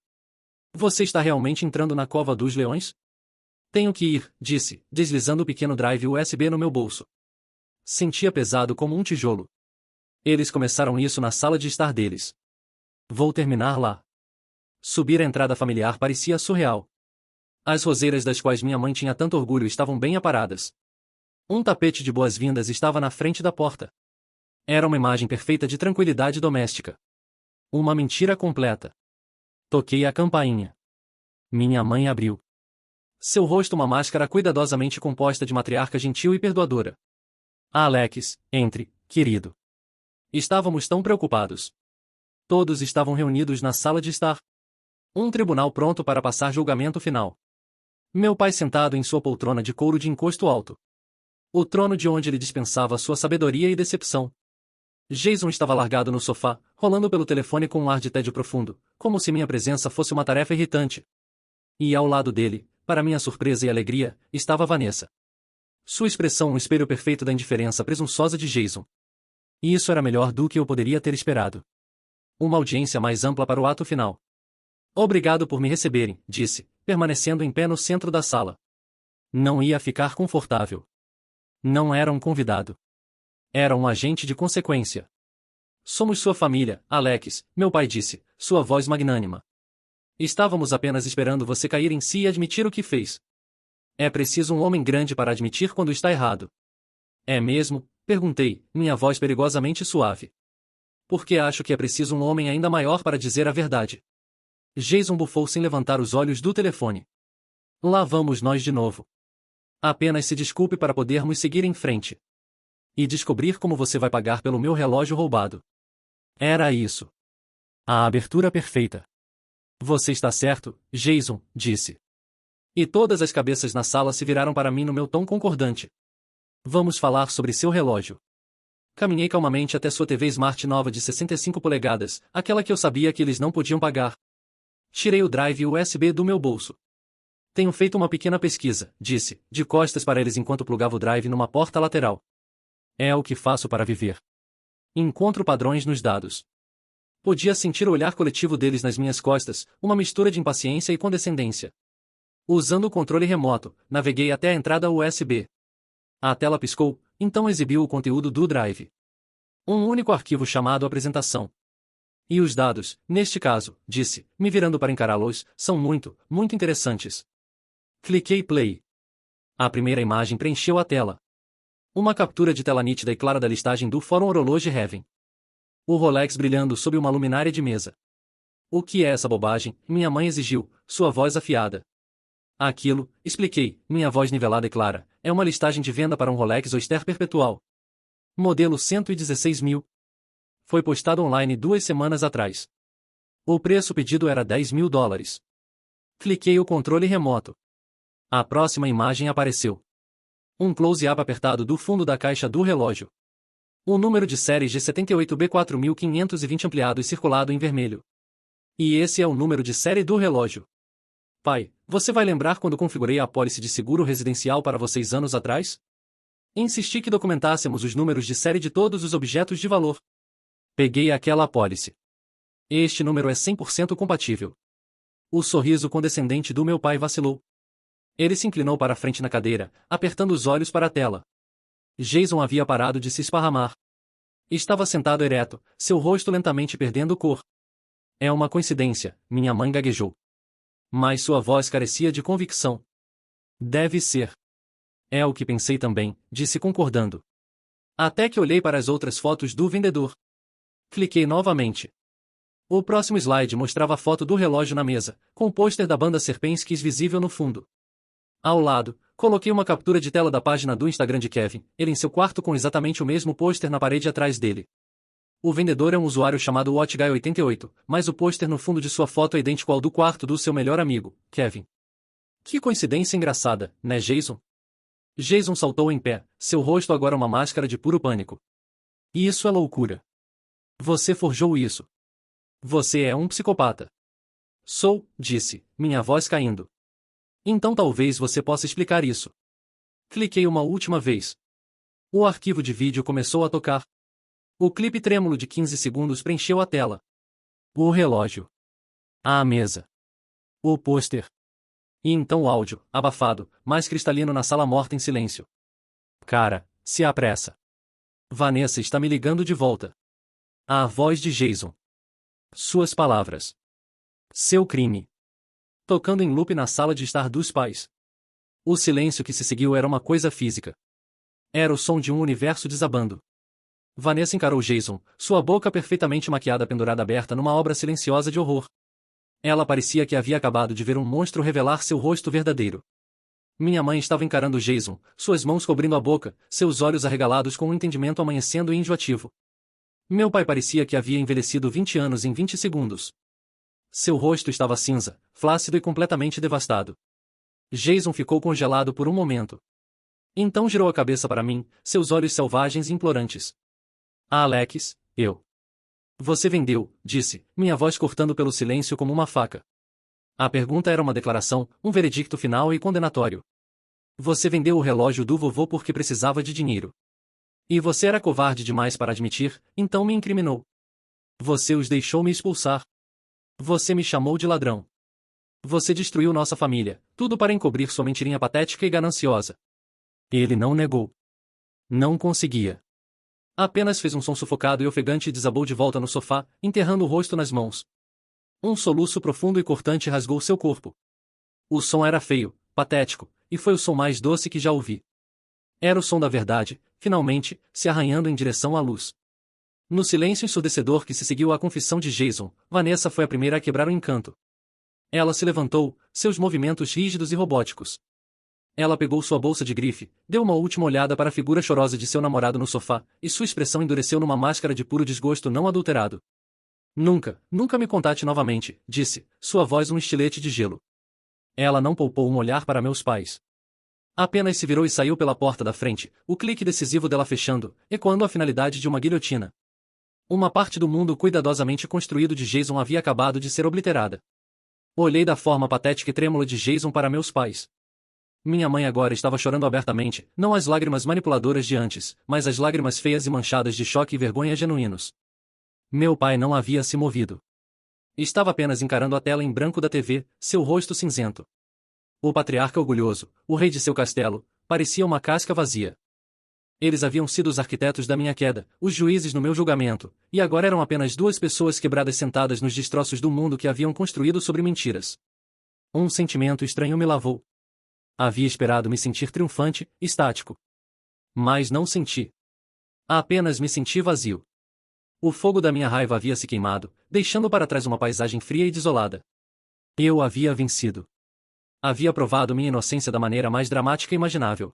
Speaker 1: Você está realmente entrando na cova dos leões? Tenho que ir, disse, deslizando o pequeno drive USB no meu bolso. Sentia pesado como um tijolo. Eles começaram isso na sala de estar deles. Vou terminar lá. Subir a entrada familiar parecia surreal. As roseiras das quais minha mãe tinha tanto orgulho estavam bem aparadas. Um tapete de boas-vindas estava na frente da porta. Era uma imagem perfeita de tranquilidade doméstica. Uma mentira completa. Toquei a campainha. Minha mãe abriu. Seu rosto uma máscara cuidadosamente composta de matriarca gentil e perdoadora. Alex, entre, querido. Estávamos tão preocupados. Todos estavam reunidos na sala de estar. Um tribunal pronto para passar julgamento final. Meu pai sentado em sua poltrona de couro de encosto alto. O trono de onde ele dispensava sua sabedoria e decepção. Jason estava largado no sofá, rolando pelo telefone com um ar de tédio profundo, como se minha presença fosse uma tarefa irritante. E ao lado dele, para minha surpresa e alegria, estava Vanessa. Sua expressão um espelho perfeito da indiferença presunçosa de Jason. E isso era melhor do que eu poderia ter esperado. Uma audiência mais ampla para o ato final. Obrigado por me receberem, disse, permanecendo em pé no centro da sala. Não ia ficar confortável. Não era um convidado. Era um agente de consequência. Somos sua família, Alex, meu pai disse, sua voz magnânima. Estávamos apenas esperando você cair em si e admitir o que fez. É preciso um homem grande para admitir quando está errado. É mesmo? Perguntei, minha voz perigosamente suave. Porque acho que é preciso um homem ainda maior para dizer a verdade. Jason bufou sem levantar os olhos do telefone. Lá vamos nós de novo. Apenas se desculpe para podermos seguir em frente. E descobrir como você vai pagar pelo meu relógio roubado. Era isso. A abertura perfeita. Você está certo, Jason, disse. E todas as cabeças na sala se viraram para mim no meu tom concordante. Vamos falar sobre seu relógio. Caminhei calmamente até sua TV Smart nova de 65 polegadas, aquela que eu sabia que eles não podiam pagar. Tirei o drive USB do meu bolso. Tenho feito uma pequena pesquisa, disse, de costas para eles enquanto plugava o drive numa porta lateral. É o que faço para viver. Encontro padrões nos dados. Podia sentir o olhar coletivo deles nas minhas costas, uma mistura de impaciência e condescendência. Usando o controle remoto, naveguei até a entrada USB. A tela piscou, então exibiu o conteúdo do drive. Um único arquivo chamado apresentação. E os dados, neste caso, disse, me virando para encará-los, são muito, muito interessantes. Cliquei play. A primeira imagem preencheu a tela. Uma captura de tela nítida e clara da listagem do Fórum Horologe Heaven. O Rolex brilhando sob uma luminária de mesa. O que é essa bobagem? Minha mãe exigiu, sua voz afiada. Aquilo, expliquei, minha voz nivelada e clara, é uma listagem de venda para um Rolex Oyster Perpetual. Modelo 116 mil. Foi postado online 2 semanas atrás. O preço pedido era $10.000. Cliquei o controle remoto. A próxima imagem apareceu. Um close-up apertado do fundo da caixa do relógio. O número de série G78B4520 ampliado e circulado em vermelho. E esse é o número de série do relógio. Pai, você vai lembrar quando configurei a apólice de seguro residencial para vocês anos atrás? Insisti que documentássemos os números de série de todos os objetos de valor. Peguei aquela apólice. Este número é 100% compatível. O sorriso condescendente do meu pai vacilou. Ele se inclinou para a frente na cadeira, apertando os olhos para a tela. Jason havia parado de se esparramar. Estava sentado ereto, seu rosto lentamente perdendo cor. É uma coincidência, minha mãe gaguejou. Mas sua voz carecia de convicção. Deve ser. É o que pensei também, disse concordando. Até que olhei para as outras fotos do vendedor. Cliquei novamente. O próximo slide mostrava a foto do relógio na mesa, com o pôster da banda Serpenskis visível no fundo. Ao lado, coloquei uma captura de tela da página do Instagram de Kevin, ele em seu quarto com exatamente o mesmo pôster na parede atrás dele. O vendedor é um usuário chamado WatchGuy88, mas o pôster no fundo de sua foto é idêntico ao do quarto do seu melhor amigo, Kevin. Que coincidência engraçada, né, Jason? Jason saltou em pé, seu rosto agora uma máscara de puro pânico. E isso é loucura. Você forjou isso. Você é um psicopata. Sou, disse, minha voz caindo. Então talvez você possa explicar isso. Cliquei uma última vez. O arquivo de vídeo começou a tocar. O clipe trêmulo de 15 segundos preencheu a tela. O relógio. A mesa. O pôster. E então o áudio, abafado, mais cristalino na sala morta em silêncio. Cara, se apressa. Vanessa está me ligando de volta. A voz de Jason. Suas palavras. Seu crime. Tocando em loop na sala de estar dos pais. O silêncio que se seguiu era uma coisa física. Era o som de um universo desabando. Vanessa encarou Jason, sua boca perfeitamente maquiada pendurada aberta numa obra silenciosa de horror. Ela parecia que havia acabado de ver um monstro revelar seu rosto verdadeiro. Minha mãe estava encarando Jason, suas mãos cobrindo a boca, seus olhos arregalados com um entendimento amanhecendo e enjoativo. Meu pai parecia que havia envelhecido 20 anos em 20 segundos. Seu rosto estava cinza, flácido e completamente devastado. Jason ficou congelado por um momento. Então girou a cabeça para mim, seus olhos selvagens e implorantes. Alex, eu. Você vendeu, disse, minha voz cortando pelo silêncio como uma faca. A pergunta era uma declaração, um veredicto final e condenatório. Você vendeu o relógio do vovô porque precisava de dinheiro. E você era covarde demais para admitir, então me incriminou. Você os deixou me expulsar. Você me chamou de ladrão. Você destruiu nossa família, tudo para encobrir sua mentirinha patética e gananciosa. Ele não negou. Não conseguia. Apenas fez um som sufocado e ofegante e desabou de volta no sofá, enterrando o rosto nas mãos. Um soluço profundo e cortante rasgou seu corpo. O som era feio, patético, e foi o som mais doce que já ouvi. Era o som da verdade, finalmente, se arranhando em direção à luz. No silêncio ensurdecedor que se seguiu à confissão de Jason, Vanessa foi a primeira a quebrar o encanto. Ela se levantou, seus movimentos rígidos e robóticos. Ela pegou sua bolsa de grife, deu uma última olhada para a figura chorosa de seu namorado no sofá, e sua expressão endureceu numa máscara de puro desgosto não adulterado. Nunca, nunca me contate novamente, disse, sua voz um estilete de gelo. Ela não poupou um olhar para meus pais. Apenas se virou e saiu pela porta da frente, o clique decisivo dela fechando, ecoando a finalidade de uma guilhotina. Uma parte do mundo cuidadosamente construído de Jason havia acabado de ser obliterada. Olhei da forma patética e trêmula de Jason para meus pais. Minha mãe agora estava chorando abertamente, não as lágrimas manipuladoras de antes, mas as lágrimas feias e manchadas de choque e vergonha genuínos. Meu pai não havia se movido. Estava apenas encarando a tela em branco da TV, seu rosto cinzento. O patriarca orgulhoso, o rei de seu castelo, parecia uma casca vazia. Eles haviam sido os arquitetos da minha queda, os juízes no meu julgamento, e agora eram apenas duas pessoas quebradas sentadas nos destroços do mundo que haviam construído sobre mentiras. Um sentimento estranho me lavou. Havia esperado me sentir triunfante, estático. Mas não senti. Apenas me senti vazio. O fogo da minha raiva havia se queimado, deixando para trás uma paisagem fria e desolada. Eu havia vencido. Havia provado minha inocência da maneira mais dramática imaginável.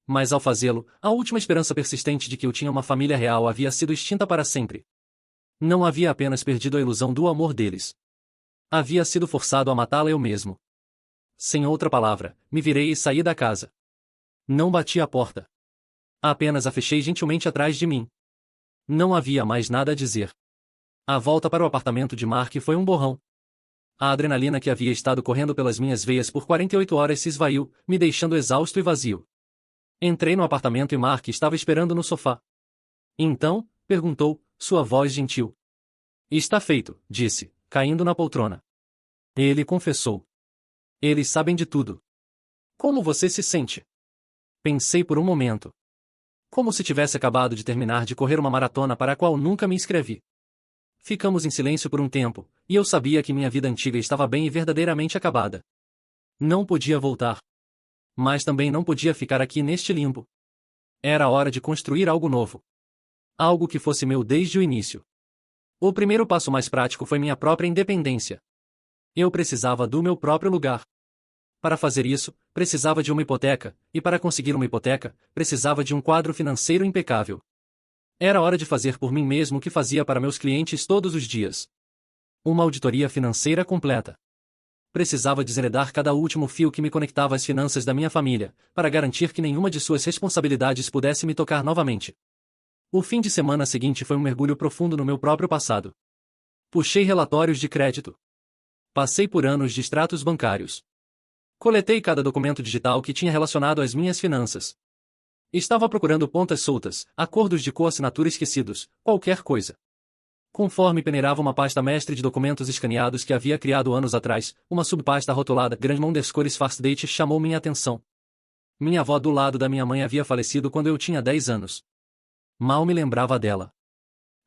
Speaker 1: Mas ao fazê-lo, a última esperança persistente de que eu tinha uma família real havia sido extinta para sempre. Não havia apenas perdido a ilusão do amor deles. Havia sido forçado a matá-la eu mesmo. Sem outra palavra, me virei e saí da casa. Não bati à porta. Apenas a fechei gentilmente atrás de mim. Não havia mais nada a dizer. A volta para o apartamento de Mark foi um borrão. A adrenalina que havia estado correndo pelas minhas veias por 48 horas se esvaiu, me deixando exausto e vazio. Entrei no apartamento e Mark estava esperando no sofá. Então, perguntou, sua voz gentil. Está feito, disse, caindo na poltrona. Ele confessou. Eles sabem de tudo. Como você se sente? Pensei por um momento. Como se tivesse acabado de terminar de correr uma maratona para a qual nunca me inscrevi. Ficamos em silêncio por um tempo, e eu sabia que minha vida antiga estava bem e verdadeiramente acabada. Não podia voltar. Mas também não podia ficar aqui neste limbo. Era hora de construir algo novo. Algo que fosse meu desde o início. O primeiro passo mais prático foi minha própria independência. Eu precisava do meu próprio lugar. Para fazer isso, precisava de uma hipoteca, e para conseguir uma hipoteca, precisava de um quadro financeiro impecável. Era hora de fazer por mim mesmo o que fazia para meus clientes todos os dias. Uma auditoria financeira completa. Precisava desheredar cada último fio que me conectava às finanças da minha família, para garantir que nenhuma de suas responsabilidades pudesse me tocar novamente. O fim de semana seguinte foi um mergulho profundo no meu próprio passado. Puxei relatórios de crédito. Passei por anos de extratos bancários. Coletei cada documento digital que tinha relacionado às minhas finanças. Estava procurando pontas soltas, acordos de coassinatura esquecidos, qualquer coisa. Conforme peneirava uma pasta mestre de documentos escaneados que havia criado anos atrás, uma subpasta rotulada Grand_Fast_Date chamou minha atenção. Minha avó do lado da minha mãe havia falecido quando eu tinha 10 anos. Mal me lembrava dela.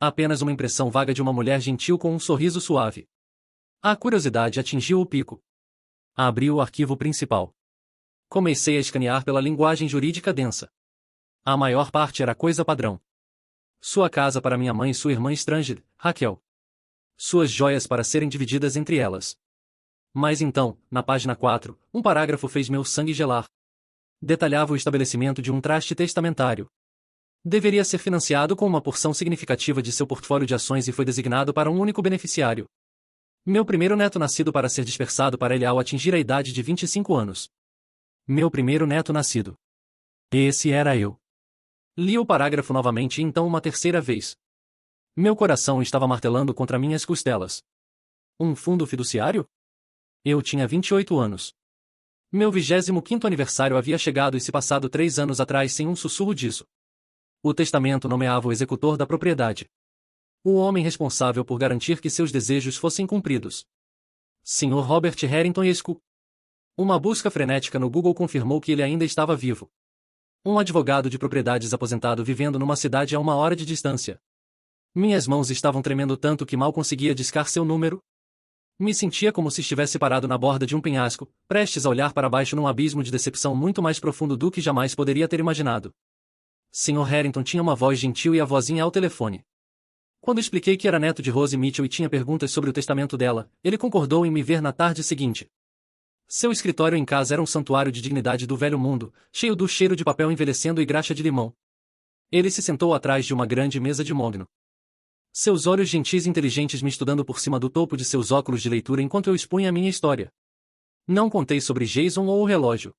Speaker 1: Apenas uma impressão vaga de uma mulher gentil com um sorriso suave. A curiosidade atingiu o pico. Abri o arquivo principal. Comecei a escanear pela linguagem jurídica densa. A maior parte era coisa padrão. Sua casa para minha mãe e sua irmã estrangeira, Raquel. Suas joias para serem divididas entre elas. Mas então, na página 4, um parágrafo fez meu sangue gelar. Detalhava o estabelecimento de um traste testamentário. Deveria ser financiado com uma porção significativa de seu portfólio de ações e foi designado para um único beneficiário. Meu primeiro neto nascido para ser dispersado para ele ao atingir a idade de 25 anos. Meu primeiro neto nascido. Esse era eu. Li o parágrafo novamente e então uma terceira vez. Meu coração estava martelando contra minhas costelas. Um fundo fiduciário? Eu tinha 28 anos. Meu 25º aniversário havia chegado e se passado 3 anos atrás sem um sussurro disso. O testamento nomeava o executor da propriedade. O homem responsável por garantir que seus desejos fossem cumpridos. Sr. Robert Harrington Escu. Uma busca frenética no Google confirmou que ele ainda estava vivo. Um advogado de propriedades aposentado vivendo numa cidade a 1 hora de distância. Minhas mãos estavam tremendo tanto que mal conseguia discar seu número. Me sentia como se estivesse parado na borda de um penhasco, prestes a olhar para baixo num abismo de decepção muito mais profundo do que jamais poderia ter imaginado. Sr. Harrington tinha uma voz gentil e a vozinha ao telefone. Quando expliquei que era neto de Rose Mitchell e tinha perguntas sobre o testamento dela, ele concordou em me ver na tarde seguinte. Seu escritório em casa era um santuário de dignidade do velho mundo, cheio do cheiro de papel envelhecendo e graxa de limão. Ele se sentou atrás de uma grande mesa de mogno. Seus olhos gentis e inteligentes me estudando por cima do topo de seus óculos de leitura enquanto eu expunha a minha história. Não contei sobre Jason ou o relógio.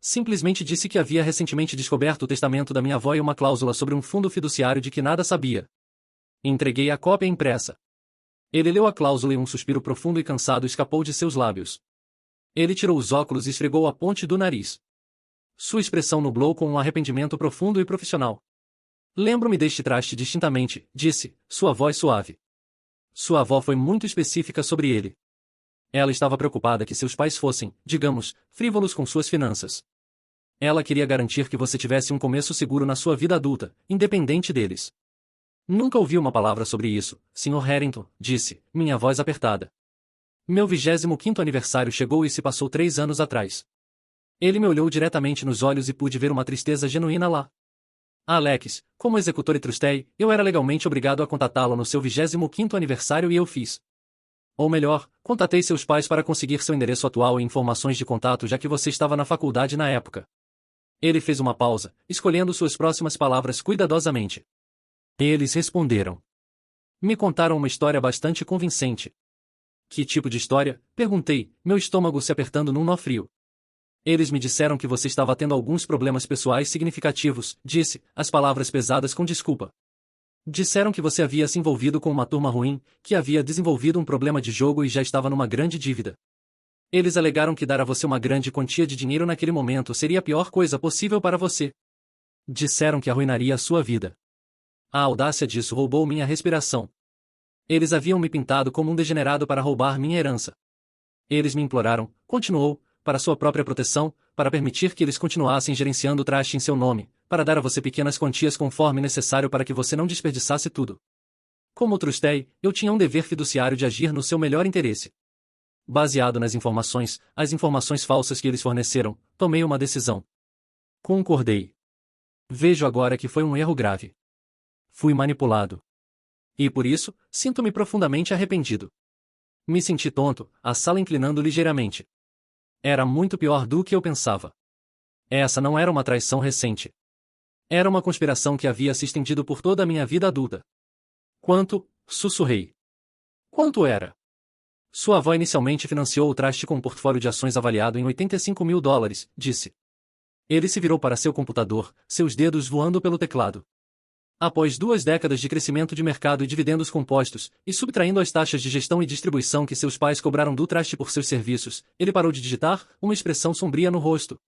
Speaker 1: Simplesmente disse que havia recentemente descoberto o testamento da minha avó e uma cláusula sobre um fundo fiduciário de que nada sabia. Entreguei a cópia impressa. Ele leu a cláusula e um suspiro profundo e cansado escapou de seus lábios. Ele tirou os óculos e esfregou a ponte do nariz. Sua expressão nublou com um arrependimento profundo e profissional. Lembro-me deste traste distintamente, disse, sua voz suave. Sua avó foi muito específica sobre ele. Ela estava preocupada que seus pais fossem, digamos, frívolos com suas finanças. Ela queria garantir que você tivesse um começo seguro na sua vida adulta, independente deles. Nunca ouvi uma palavra sobre isso, Sr. Harrington, disse, minha voz apertada. Meu 25º aniversário chegou e se passou 3 anos atrás. Ele me olhou diretamente nos olhos e pude ver uma tristeza genuína lá. Alex, como executor e trustee, eu era legalmente obrigado a contatá-lo no seu 25º aniversário e eu fiz. Ou melhor, contatei seus pais para conseguir seu endereço atual e informações de contato já que você estava na faculdade na época. Ele fez uma pausa, escolhendo suas próximas palavras cuidadosamente. Eles responderam. Me contaram uma história bastante convincente. Que tipo de história? Perguntei, meu estômago se apertando num nó frio. Eles me disseram que você estava tendo alguns problemas pessoais significativos, disse, as palavras pesadas com desculpa. Disseram que você havia se envolvido com uma turma ruim, que havia desenvolvido um problema de jogo e já estava numa grande dívida. Eles alegaram que dar a você uma grande quantia de dinheiro naquele momento seria a pior coisa possível para você. Disseram que arruinaria a sua vida. A audácia disso roubou minha respiração. Eles haviam me pintado como um degenerado para roubar minha herança. Eles me imploraram, continuou, para sua própria proteção, para permitir que eles continuassem gerenciando o traste em seu nome, para dar a você pequenas quantias conforme necessário para que você não desperdiçasse tudo. Como trustee, eu tinha um dever fiduciário de agir no seu melhor interesse. Baseado nas informações, as informações falsas que eles forneceram, tomei uma decisão. Concordei. Vejo agora que foi um erro grave. Fui manipulado. E por isso, sinto-me profundamente arrependido. Me senti tonto, a sala inclinando ligeiramente. Era muito pior do que eu pensava. Essa não era uma traição recente. Era uma conspiração que havia se estendido por toda a minha vida adulta. Quanto? Sussurrei. Quanto era? Sua avó inicialmente financiou o traste com um portfólio de ações avaliado em $85.000, disse. Ele se virou para seu computador, seus dedos voando pelo teclado. Após 2 décadas de crescimento de mercado e dividendos compostos, e subtraindo as taxas de gestão e distribuição que seus pais cobraram do traste por seus serviços, ele parou de digitar, uma expressão sombria no rosto.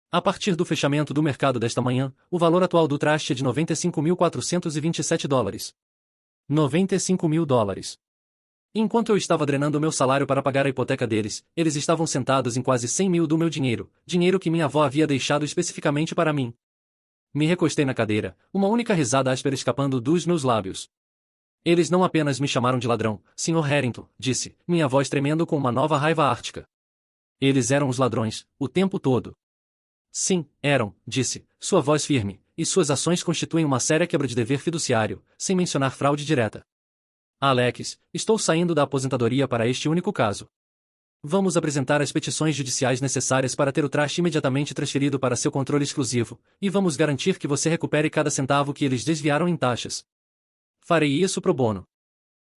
Speaker 1: A partir do fechamento do mercado desta manhã, o valor atual do traste é de $95.427. $95.000. Enquanto eu estava drenando meu salário para pagar a hipoteca deles, eles estavam sentados em quase 100 mil do meu dinheiro, dinheiro que minha avó havia deixado especificamente para mim. Me recostei na cadeira, uma única risada áspera escapando dos meus lábios. Eles não apenas me chamaram de ladrão, Sr. Harrington, disse, minha voz tremendo com uma nova raiva ártica. Eles eram os ladrões, o tempo todo. Sim, eram, disse, sua voz firme, e suas ações constituem uma séria quebra de dever fiduciário, sem mencionar fraude direta. Alex, estou saindo da aposentadoria para este único caso. Vamos apresentar as petições judiciais necessárias para ter o traste imediatamente transferido para seu controle exclusivo, e vamos garantir que você recupere cada centavo que eles desviaram em taxas. Farei isso pro bono.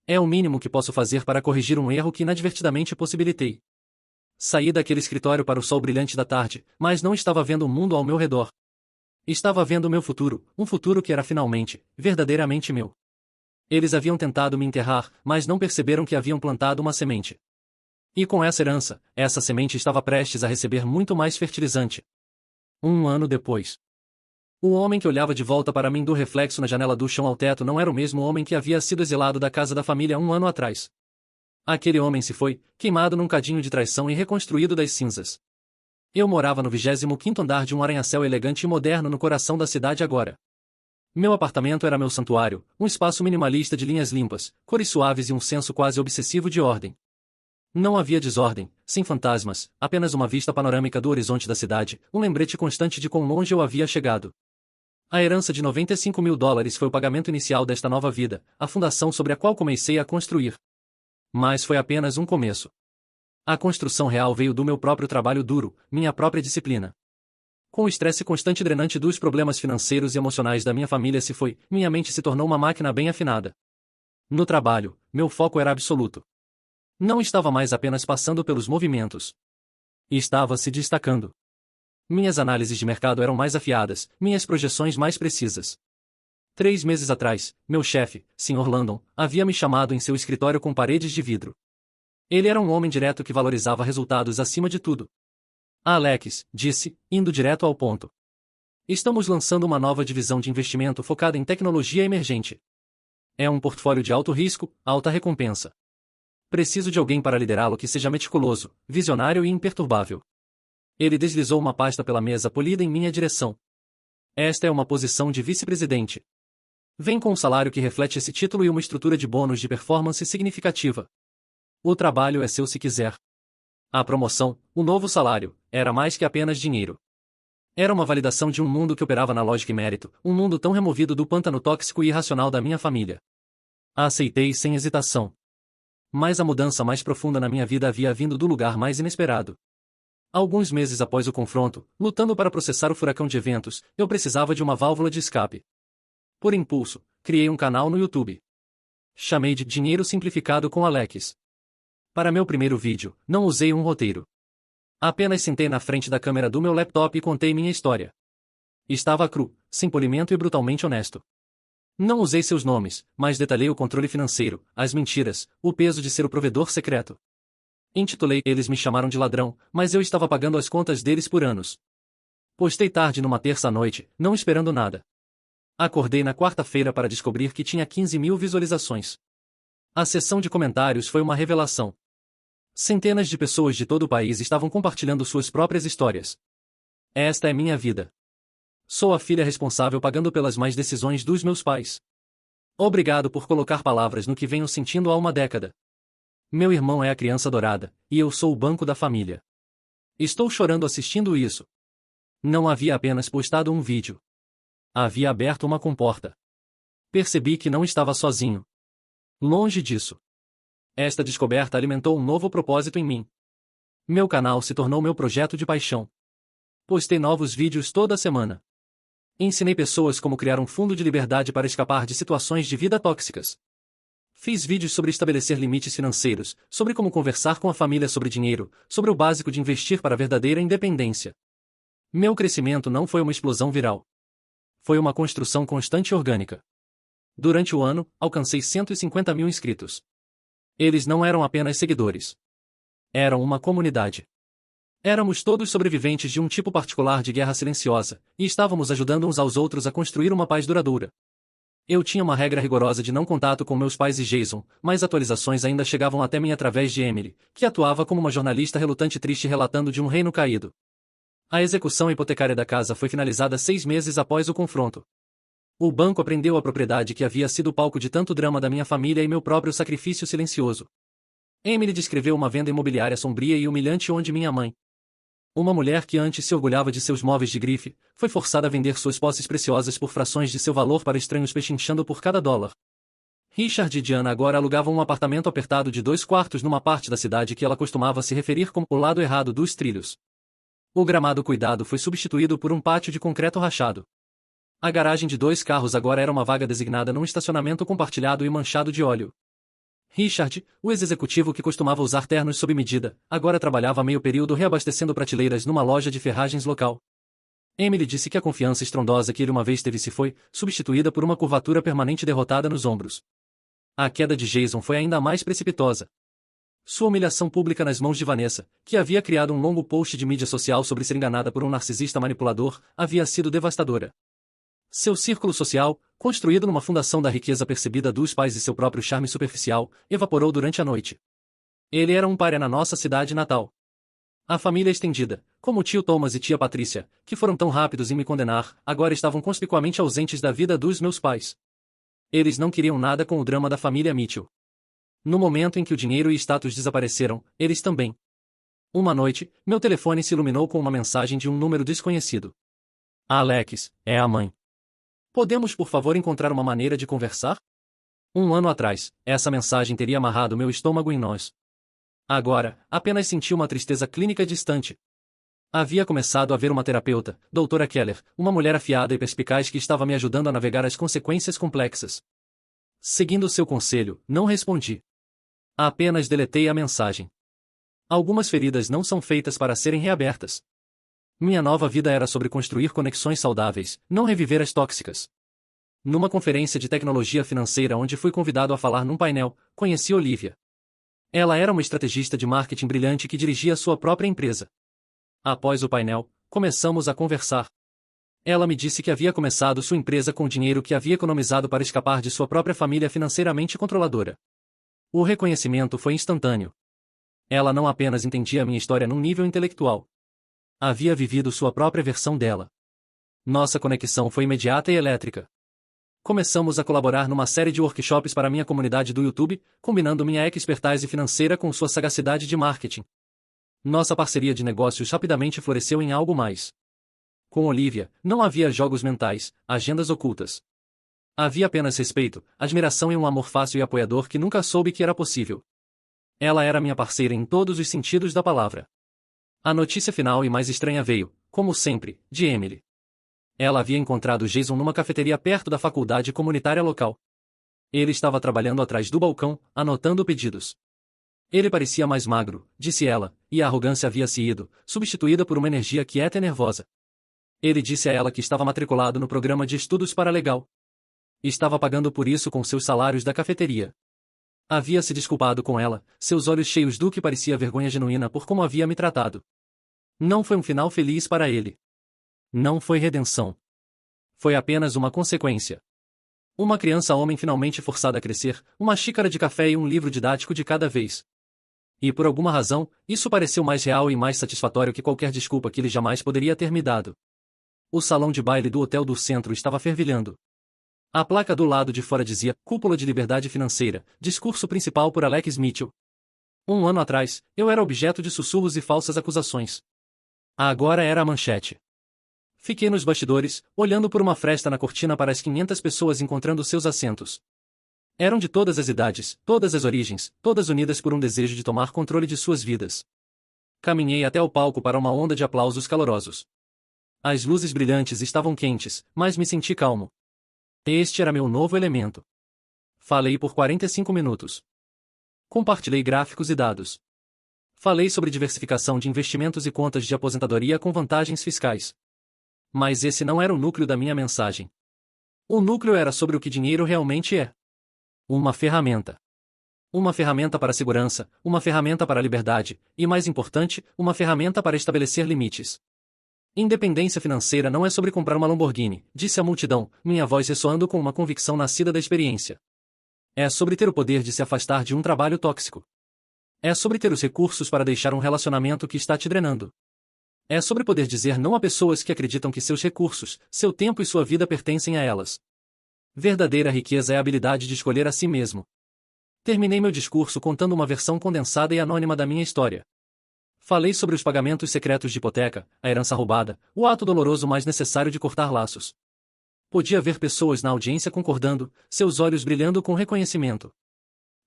Speaker 1: É o mínimo que posso fazer para corrigir um erro que inadvertidamente possibilitei. Saí daquele escritório para o sol brilhante da tarde, mas não estava vendo o mundo ao meu redor. Estava vendo o meu futuro, um futuro que era finalmente, verdadeiramente meu. Eles haviam tentado me enterrar, mas não perceberam que haviam plantado uma semente. E com essa herança, essa semente estava prestes a receber muito mais fertilizante. 1 ano depois. O homem que olhava de volta para mim do reflexo na janela do chão ao teto não era o mesmo homem que havia sido exilado da casa da família 1 ano atrás. Aquele homem se foi, queimado num cadinho de traição e reconstruído das cinzas. Eu morava no 25º andar de um arranha-céu elegante e moderno no coração da cidade agora. Meu apartamento era meu santuário, um espaço minimalista de linhas limpas, cores suaves e um senso quase obsessivo de ordem. Não havia desordem, sem fantasmas, apenas uma vista panorâmica do horizonte da cidade, um lembrete constante de quão longe eu havia chegado. A herança de $95.000 foi o pagamento inicial desta nova vida, a fundação sobre a qual comecei a construir. Mas foi apenas um começo. A construção real veio do meu próprio trabalho duro, minha própria disciplina. Com o estresse constante e drenante dos problemas financeiros e emocionais da minha família minha mente se tornou uma máquina bem afinada. No trabalho, meu foco era absoluto. Não estava mais apenas passando pelos movimentos. Estava se destacando. Minhas análises de mercado eram mais afiadas, minhas projeções mais precisas. 3 meses atrás, meu chefe, Sr. Landon, havia me chamado em seu escritório com paredes de vidro. Ele era um homem direto que valorizava resultados acima de tudo. Alex, disse, indo direto ao ponto. Estamos lançando uma nova divisão de investimento focada em tecnologia emergente. É um portfólio de alto risco, alta recompensa. Preciso de alguém para liderá-lo que seja meticuloso, visionário e imperturbável. Ele deslizou uma pasta pela mesa polida em minha direção. Esta é uma posição de vice-presidente. Vem com um salário que reflete esse título e uma estrutura de bônus de performance significativa. O trabalho é seu se quiser. A promoção, o novo salário, era mais que apenas dinheiro. Era uma validação de um mundo que operava na lógica e mérito, um mundo tão removido do pântano tóxico e irracional da minha família. Aceitei sem hesitação. Mas a mudança mais profunda na minha vida havia vindo do lugar mais inesperado. Alguns meses após o confronto, lutando para processar o furacão de eventos, eu precisava de uma válvula de escape. Por impulso, criei um canal no YouTube. Chamei de Dinheiro Simplificado com Alex. Para meu primeiro vídeo, não usei um roteiro. Apenas sentei na frente da câmera do meu laptop e contei minha história. Estava cru, sem polimento e brutalmente honesto. Não usei seus nomes, mas detalhei o controle financeiro, as mentiras, o peso de ser o provedor secreto. Intitulei Eles Me Chamaram de Ladrão, mas eu estava pagando as contas deles por anos. Postei tarde numa terça-noite, não esperando nada. Acordei na quarta-feira para descobrir que tinha 15.000 visualizações. A seção de comentários foi uma revelação. Centenas de pessoas de todo o país estavam compartilhando suas próprias histórias. Esta é minha vida. Sou a filha responsável pagando pelas más decisões dos meus pais. Obrigado por colocar palavras no que venho sentindo há uma década. Meu irmão é a criança dourada, e eu sou o banco da família. Estou chorando assistindo isso. Não havia apenas postado um vídeo. Havia aberto uma comporta. Percebi que não estava sozinho. Longe disso. Esta descoberta alimentou um novo propósito em mim. Meu canal se tornou meu projeto de paixão. Postei novos vídeos toda semana. Ensinei pessoas como criar um fundo de liberdade para escapar de situações de vida tóxicas. Fiz vídeos sobre estabelecer limites financeiros, sobre como conversar com a família sobre dinheiro, sobre o básico de investir para a verdadeira independência. Meu crescimento não foi uma explosão viral. Foi uma construção constante e orgânica. Durante o ano, alcancei 150.000 inscritos. Eles não eram apenas seguidores. Eram uma comunidade. Éramos todos sobreviventes de um tipo particular de guerra silenciosa, e estávamos ajudando uns aos outros a construir uma paz duradoura. Eu tinha uma regra rigorosa de não contato com meus pais e Jason, mas atualizações ainda chegavam até mim através de Emily, que atuava como uma jornalista relutante e triste relatando de um reino caído. A execução hipotecária da casa foi finalizada 6 meses após o confronto. O banco apreendeu a propriedade que havia sido palco de tanto drama da minha família e meu próprio sacrifício silencioso. Emily descreveu uma venda imobiliária sombria e humilhante onde minha mãe, uma mulher que antes se orgulhava de seus móveis de grife, foi forçada a vender suas posses preciosas por frações de seu valor para estranhos pechinchando por cada dólar. Richard e Diana agora alugavam um apartamento apertado de 2 quartos numa parte da cidade que ela costumava se referir como o lado errado dos trilhos. O gramado cuidado foi substituído por um pátio de concreto rachado. A garagem de 2 carros agora era uma vaga designada num estacionamento compartilhado e manchado de óleo. Richard, o ex-executivo que costumava usar ternos sob medida, agora trabalhava a meio período reabastecendo prateleiras numa loja de ferragens local. Emily disse que a confiança estrondosa que ele uma vez teve se foi, substituída por uma curvatura permanente derrotada nos ombros. A queda de Jason foi ainda mais precipitosa. Sua humilhação pública nas mãos de Vanessa, que havia criado um longo post de mídia social sobre ser enganada por um narcisista manipulador, havia sido devastadora. Seu círculo social, construído numa fundação da riqueza percebida dos pais e seu próprio charme superficial, evaporou durante a noite. Ele era um pária na nossa cidade natal. A família estendida, como o tio Thomas e tia Patrícia, que foram tão rápidos em me condenar, agora estavam conspicuamente ausentes da vida dos meus pais. Eles não queriam nada com o drama da família Mitchell. No momento em que o dinheiro e status desapareceram, eles também. Uma noite, meu telefone se iluminou com uma mensagem de um número desconhecido. Alex, é a mãe. Podemos por favor encontrar uma maneira de conversar? 1 ano atrás, essa mensagem teria amarrado meu estômago em nós. Agora, apenas senti uma tristeza clínica distante. Havia começado a ver uma terapeuta, doutora Keller, uma mulher afiada e perspicaz que estava me ajudando a navegar as consequências complexas. Seguindo seu conselho, não respondi. Apenas deletei a mensagem. Algumas feridas não são feitas para serem reabertas. Minha nova vida era sobre construir conexões saudáveis, não reviver as tóxicas. Numa conferência de tecnologia financeira onde fui convidado a falar num painel, conheci Olivia. Ela era uma estrategista de marketing brilhante que dirigia sua própria empresa. Após o painel, começamos a conversar. Ela me disse que havia começado sua empresa com o dinheiro que havia economizado para escapar de sua própria família financeiramente controladora. O reconhecimento foi instantâneo. Ela não apenas entendia minha história num nível intelectual. Havia vivido sua própria versão dela. Nossa conexão foi imediata e elétrica. Começamos a colaborar numa série de workshops para minha comunidade do YouTube, combinando minha expertise financeira com sua sagacidade de marketing. Nossa parceria de negócios rapidamente floresceu em algo mais. Com Olivia, não havia jogos mentais, agendas ocultas. Havia apenas respeito, admiração e um amor fácil e apoiador que nunca soube que era possível. Ela era minha parceira em todos os sentidos da palavra. A notícia final e mais estranha veio, como sempre, de Emily. Ela havia encontrado Jason numa cafeteria perto da faculdade comunitária local. Ele estava trabalhando atrás do balcão, anotando pedidos. Ele parecia mais magro, disse ela, e a arrogância havia se ido, substituída por uma energia quieta e nervosa. Ele disse a ela que estava matriculado no programa de estudos paralegal. Estava pagando por isso com seus salários da cafeteria. Havia se desculpado com ela, seus olhos cheios do que parecia vergonha genuína por como havia me tratado. Não foi um final feliz para ele. Não foi redenção. Foi apenas uma consequência. Uma criança-homem finalmente forçada a crescer, uma xícara de café e um livro didático de cada vez. E por alguma razão, isso pareceu mais real e mais satisfatório que qualquer desculpa que ele jamais poderia ter me dado. O salão de baile do hotel do centro estava fervilhando. A placa do lado de fora dizia, Cúpula de Liberdade Financeira, discurso principal por Alex Mitchell. 1 ano atrás, eu era objeto de sussurros e falsas acusações. Agora era a manchete. Fiquei nos bastidores, olhando por uma fresta na cortina para as 500 pessoas encontrando seus assentos. Eram de todas as idades, todas as origens, todas unidas por um desejo de tomar controle de suas vidas. Caminhei até o palco para uma onda de aplausos calorosos. As luzes brilhantes estavam quentes, mas me senti calmo. Este era meu novo elemento. Falei por 45 minutos. Compartilhei gráficos e dados. Falei sobre diversificação de investimentos e contas de aposentadoria com vantagens fiscais. Mas esse não era o núcleo da minha mensagem. O núcleo era sobre o que dinheiro realmente é. Uma ferramenta. Uma ferramenta para a segurança, uma ferramenta para a liberdade, e mais importante, uma ferramenta para estabelecer limites. Independência financeira não é sobre comprar uma Lamborghini, disse a multidão, minha voz ressoando com uma convicção nascida da experiência. É sobre ter o poder de se afastar de um trabalho tóxico. É sobre ter os recursos para deixar um relacionamento que está te drenando. É sobre poder dizer não a pessoas que acreditam que seus recursos, seu tempo e sua vida pertencem a elas. Verdadeira riqueza é a habilidade de escolher a si mesmo. Terminei meu discurso contando uma versão condensada e anônima da minha história. Falei sobre os pagamentos secretos de hipoteca, a herança roubada, o ato doloroso mais necessário de cortar laços. Podia ver pessoas na audiência concordando, seus olhos brilhando com reconhecimento.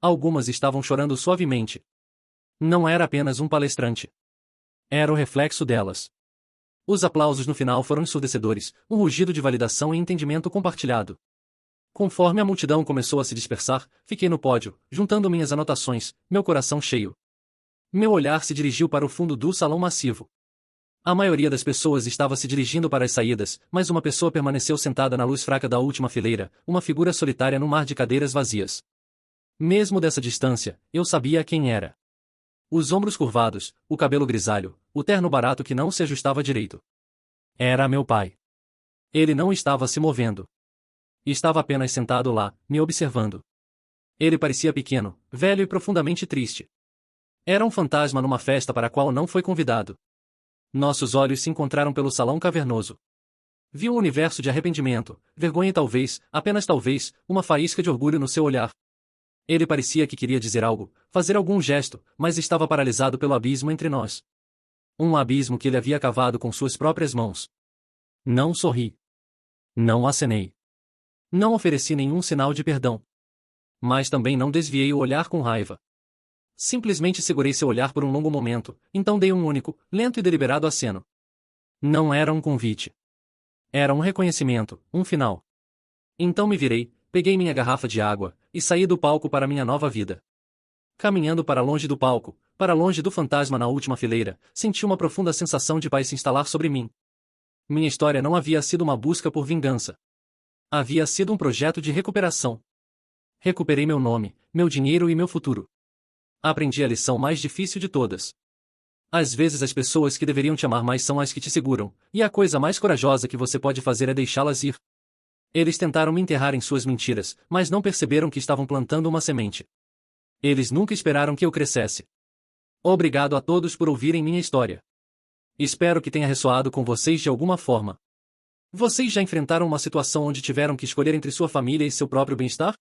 Speaker 1: Algumas estavam chorando suavemente. Não era apenas um palestrante. Era o reflexo delas. Os aplausos no final foram ensurdecedores, um rugido de validação e entendimento compartilhado. Conforme a multidão começou a se dispersar, fiquei no pódio, juntando minhas anotações, meu coração cheio. Meu olhar se dirigiu para o fundo do salão massivo. A maioria das pessoas estava se dirigindo para as saídas, mas uma pessoa permaneceu sentada na luz fraca da última fileira, uma figura solitária num mar de cadeiras vazias. Mesmo dessa distância, eu sabia quem era. Os ombros curvados, o cabelo grisalho, o terno barato que não se ajustava direito. Era meu pai. Ele não estava se movendo. Estava apenas sentado lá, me observando. Ele parecia pequeno, velho e profundamente triste. Era um fantasma numa festa para a qual não foi convidado. Nossos olhos se encontraram pelo salão cavernoso. Vi um universo de arrependimento, vergonha e talvez, apenas talvez, uma faísca de orgulho no seu olhar. Ele parecia que queria dizer algo, fazer algum gesto, mas estava paralisado pelo abismo entre nós. Um abismo que ele havia cavado com suas próprias mãos. Não sorri. Não acenei. Não ofereci nenhum sinal de perdão. Mas também não desviei o olhar com raiva. Simplesmente segurei seu olhar por um longo momento, então dei um único, lento e deliberado aceno. Não era um convite. Era um reconhecimento, um final. Então me virei, peguei minha garrafa de água, e saí do palco para minha nova vida. Caminhando para longe do palco, para longe do fantasma na última fileira, senti uma profunda sensação de paz se instalar sobre mim. Minha história não havia sido uma busca por vingança. Havia sido um projeto de recuperação. Recuperei meu nome, meu dinheiro e meu futuro. Aprendi a lição mais difícil de todas. Às vezes as pessoas que deveriam te amar mais são as que te seguram, e a coisa mais corajosa que você pode fazer é deixá-las ir. Eles tentaram me enterrar em suas mentiras, mas não perceberam que estavam plantando uma semente. Eles nunca esperaram que eu crescesse. Obrigado a todos por ouvirem minha história. Espero que tenha ressoado com vocês de alguma forma. Vocês já enfrentaram uma situação onde tiveram que escolher entre sua família e seu próprio bem-estar?